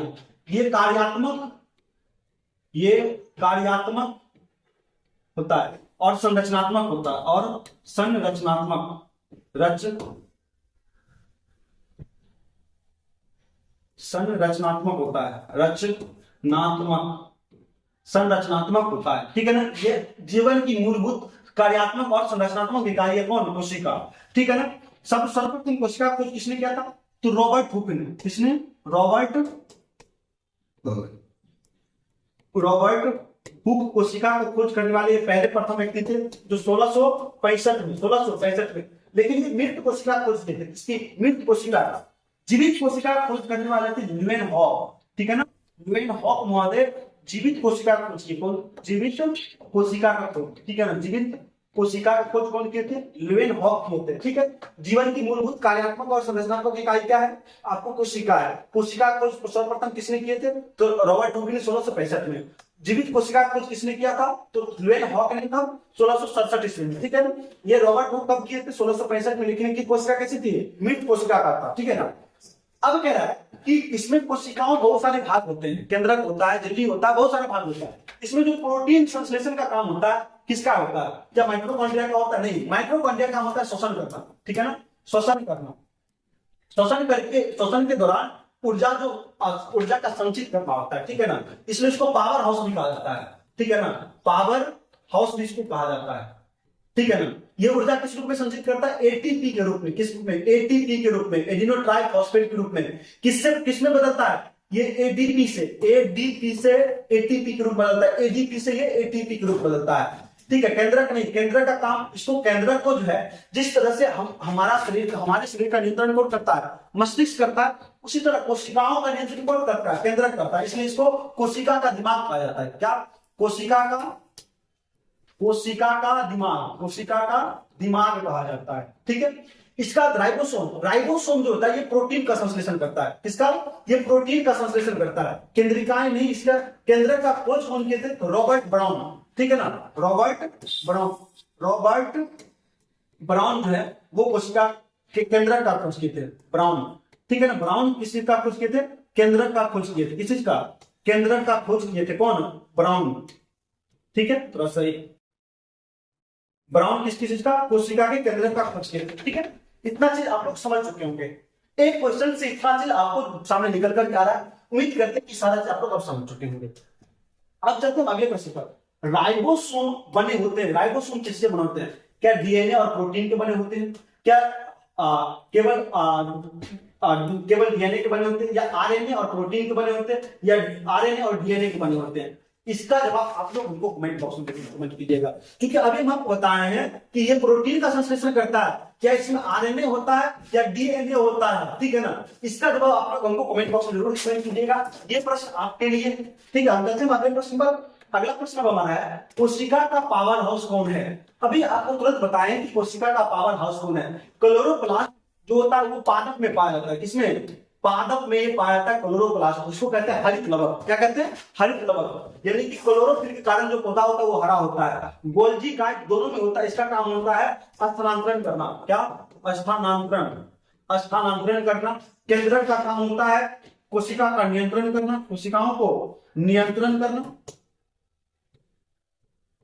ये कार्यात्मक होता है और संरचनात्मक होता है, और संरचनात्मक संरचनात्मक होता है, संरचनात्मक होता है। ठीक है ना, ये जीवन की मूलभूत कार्यात्मक और संरचनात्मक इकाई है कौन, कोशिका। ठीक है ना, सर्वप्रथम कोशिका खोज किसने किया था? तो रॉबर्ट हुक ने। किसने? रॉबर्ट हुक कोशिका को खोज करने वाले पहले प्रथम व्यक्ति थे, जो 1665 में। लेकिन ये मृत कोशिका खोज थे, इसकी मृत कोशिका, जीवित कोशिका खोज करने वाले थे ल्यूवेन हॉक। ठीक है ना, ल्यूवेन हॉक महोदय जीवित कोशिका खोज की, कौन, जीवित कोशिका का खोज। ठीक है ना, जीवित कोशिका का खोज कौन किए थे? ल्यूवेन हॉक किए थे। ठीक है, जीवन की मूलभूत कार्यात्मक और संरचनात्मक इकाई क्या है? आपको कोशिका है। कोशिका खोज सर्वप्रथम किसने किए थे? तो रॉबर्ट हुक ने 1665 में। जीवित कोशिका खोज किसने किया था? तो ल्यूवेन हॉक ने कब? 1667 ईस्वी में। ठीक है ना, ये रॉबर्ट हुक कब किए थे? 1665 में। लिखने की कोशिका कैसी थी? मृत कोशिका का था। ठीक है ना, अब कह रहा है कि इसमें कोशिकाओं बहुत सारे भाग होते हैं, केंद्रक होता है, झिल्ली होता है, बहुत सारे भाग होता है। इसमें जो प्रोटीन संश्लेषण का काम होता है किसका होता है? क्या माइटोकॉन्ड्रिया का होता है? नहीं, माइटोकॉन्ड्रिया का होता है श्वसन करना। ठीक है ना, श्वसन करना, श्वसन के दौरान ऊर्जा का संचित करना होता है। ठीक है ना, इसलिए इसको पावर हाउस भी कहा जाता है। ठीक है ना, पावर हाउस भी इसको कहा जाता है। ठीक है ना, ये ऊर्जा किस रूप में संचित करता है? एटीपी के रूप में। किस रूप में? एटीपी के रूप में, एडिनो ट्राइफॉस्फेट के रूप में। किसमें बदलता है? ये एडीपी से एटीपी के रूप में बदलता है, एडीपी से ये एटीपी के रूप में बदलता है। ठीक है, केंद्रक नहीं, केंद्रक का काम, इसको केंद्रक को जो है जिस तरह से हमारे शरीर का नियंत्रण कौन करता है? मस्तिष्क करता है, उसी तरह कोशिकाओं का नियंत्रण कौन करता है? केंद्रक करता है। इसलिए इसको कोशिका का दिमाग कहा जाता है। क्या? कोशिका का दिमाग कहा जाता है। ठीक है, इसका राइबोसोम जो होता है ये प्रोटीन का संश्लेषण करता है। किसका? ये प्रोटीन का संश्लेषण करता है, केंद्रिकाएं नहीं। इसका केंद्रक का खोज कौन किए थे? तो रॉबर्ट ब्राउन। ठीक है ना, रॉबर्ट ब्राउन जो है वो कोशिका के केंद्रक का खोज किए थे, ब्राउन। ठीक है ना, ब्राउन किस चीज का खोज किए थे? केंद्रक का खोज किए थे। किस चीज का? केंद्रक का खोज किए थे कौन? ब्राउन। ठीक है, थोड़ा सही ब्राउन किसकी चीज का? कोशिका के केंद्र का खोज के। ठीक है, इतना चीज आप लोग समझ चुके होंगे। एक क्वेश्चन से इतना चीज आपको सामने निकल कर आ रहा है। उम्मीद करते हैं कि सारा चीज आप लोग अब समझ चुके होंगे। अब चलते हैं अगले प्रश्न पर। राइबोसोम बने होते हैं, राइबोसोम किससे बने होते हैं? क्या डीएनए और प्रोटीन के बने होते हैं? क्या केवल डीएनए के बने होते हैं, या आरएनए और प्रोटीन के बने होते हैं, या आरएनए और डीएनए के बने होते हैं? इसका जवाब आप लोग उनको कमेंट बॉक्स में कमेंट कीजिएगा, क्योंकि अभी हम आपको बताए हैं कि ये प्रोटीन का संश्लेषण करता है, क्या इसमें आरएनए होता है या डीएनए होता है? ठीक है ना, इसका जवाब आप लोग हमको कमेंट बॉक्स में जरूर कमेंट कीजिएगा। ये प्रश्न आपके लिए। ठीक है, हम चलते हैं अगले प्रश्न पर। अगला प्रश्न हमारा है, कोशिका का पावर हाउस कौन है? अभी आपको तुरंत बताएं कि कोशिका का पावर हाउस कौन है। क्लोरोप्लास्ट जो होता है वो पादप में पाया जाता है। किसमें? पादप में पाया जाता है क्लोरोप्लास्ट। उसको कहते हैं हरित लवक। क्या कहते हैं? हरित लवक। यानी कि क्लोरोफिल के कारण जो पौधा होता है वो हरा होता है। गोल्जी गाइड दोनों में होता है। इसका काम होता है स्थानांतरण करना। क्या? स्थानांतरण, स्थानांतरण करना। केंद्रक का काम होता है कोशिका का नियंत्रण करना, कोशिकाओं को नियंत्रण करना,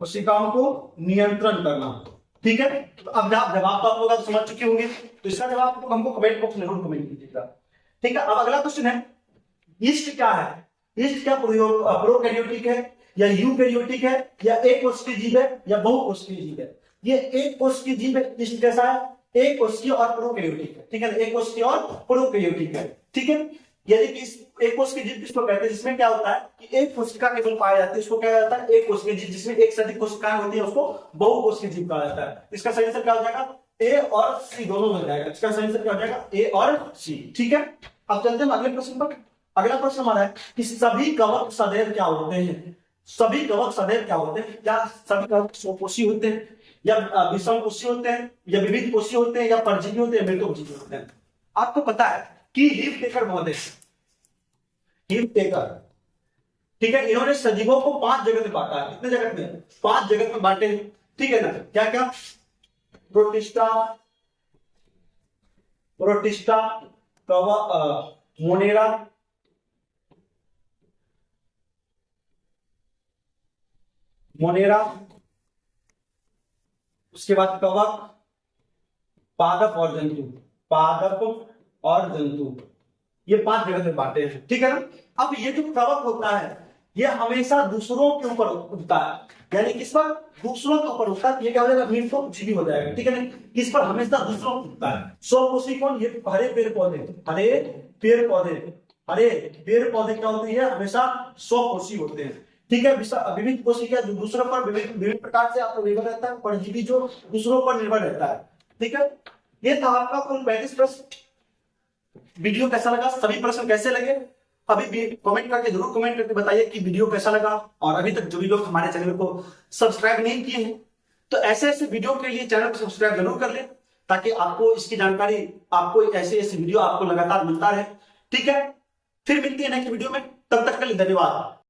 कोशिकाओं को नियंत्रण करना। ठीक है, तो अब जवाब तो आप लोग समझ चुके होंगे, तो इसका जवाब हमको कमेंट बॉक्स में जरूर कमेंट कीजिएगा। ठीक है, अब अगला क्वेश्चन है, ईस्ट क्या है? ईस्ट क्या प्रोकैरियोटिक है या यूकैरियोटिक है या एक कोशिकीय जीव है या बहुकोशिकीय जीव है? ये एक कोशिकीय जीव है। ईस्ट कैसा है? एक कोशिकीय और प्रोकैरियोटिक है। ठीक है, एक कोशिकीय और प्रोकैरियोटिक है। ठीक है, यदि कि एक कोशिकीय जीव किसको कहते हैं? जिसमें क्या होता है कि एक कोशिका केवल पाया जाता है, इसको क्या जाता है? एक कोशिकीय जीव। जिसमें एक से अधिक कोशिकाएं होती है उसको बहुकोशिकीय जीव कहा जाता है। इसका सही आंसर क्या हो जाएगा? ए और सी दोनों मिल जाएगा। इसका सही आंसर क्या हो जाएगा? ए और सी। ठीक है, अब चलते हैं अगले प्रश्न पर। अगला प्रश्न हमारा है कि सभी कवक सदैव क्या होते हैं? सभी कवक सदैव क्या होते हैं? क्या सभी कवक स्वकोषी होते हैं या विषम कोषी होते हैं या विविध कोषी होते हैं या परजीवी होते हैं, मृतोपजीवी होते हैं? आपको पता है कि लीफ टेकर पौधे, लीफ टेकर, ठीक है, इन्होंने सजीवों को 5 जगत में बांटा है। कितने जगत में? 5 जगत में बांटे हैं। ठीक है ना, क्या क्या? प्रोटिस्टा, प्रोटिस्टा, मोनेरा, मोनेरा, उसके बाद कवक, पादप और जंतु, पादप और जंतु, ये 5 जगत में बांटे हैं। ठीक है ना, अब ये जो कवक होता है ये हमेशा दूसरों के ऊपर उगता है, यानी किस पर? दूसरों के ऊपर उगता है। ये क्या हो जाएगा? मृतोपजीवी हो जाएगा। ठीक है ना, किस पर? हमेशा दूसरों पर उगता है। स्वकोषी कौन? ये हरे पेड़ पौधे, हरे पेड़ पौधे, हरे पेड़ पौधे क्या होते हैं? हमेशा स्वकोषी होते हैं। ठीक है, विविध कोशिका क्या? जो दूसरों पर विभिन्न प्रकार से आपको निर्भर रहता है। परजीवी जो दूसरों पर निर्भर रहता है। ठीक है, ये था आपका कुल 35 प्रश्न। वीडियो कैसा लगा? सभी प्रश्न कैसे लगे? अभी भी कमेंट करके जरूर कमेंट करके बताइए कि वीडियो कैसा लगा। और अभी तक जो भी लोग हमारे चैनल को सब्सक्राइब नहीं किए हैं तो ऐसे ऐसे वीडियो के लिए चैनल को सब्सक्राइब जरूर कर लें, ताकि आपको इसकी जानकारी, आपको ऐसे ऐसे वीडियो आपको लगातार मिलता रहे। ठीक है, फिर मिलते हैं नेक्स्ट वीडियो में। तब तक के लिए धन्यवाद।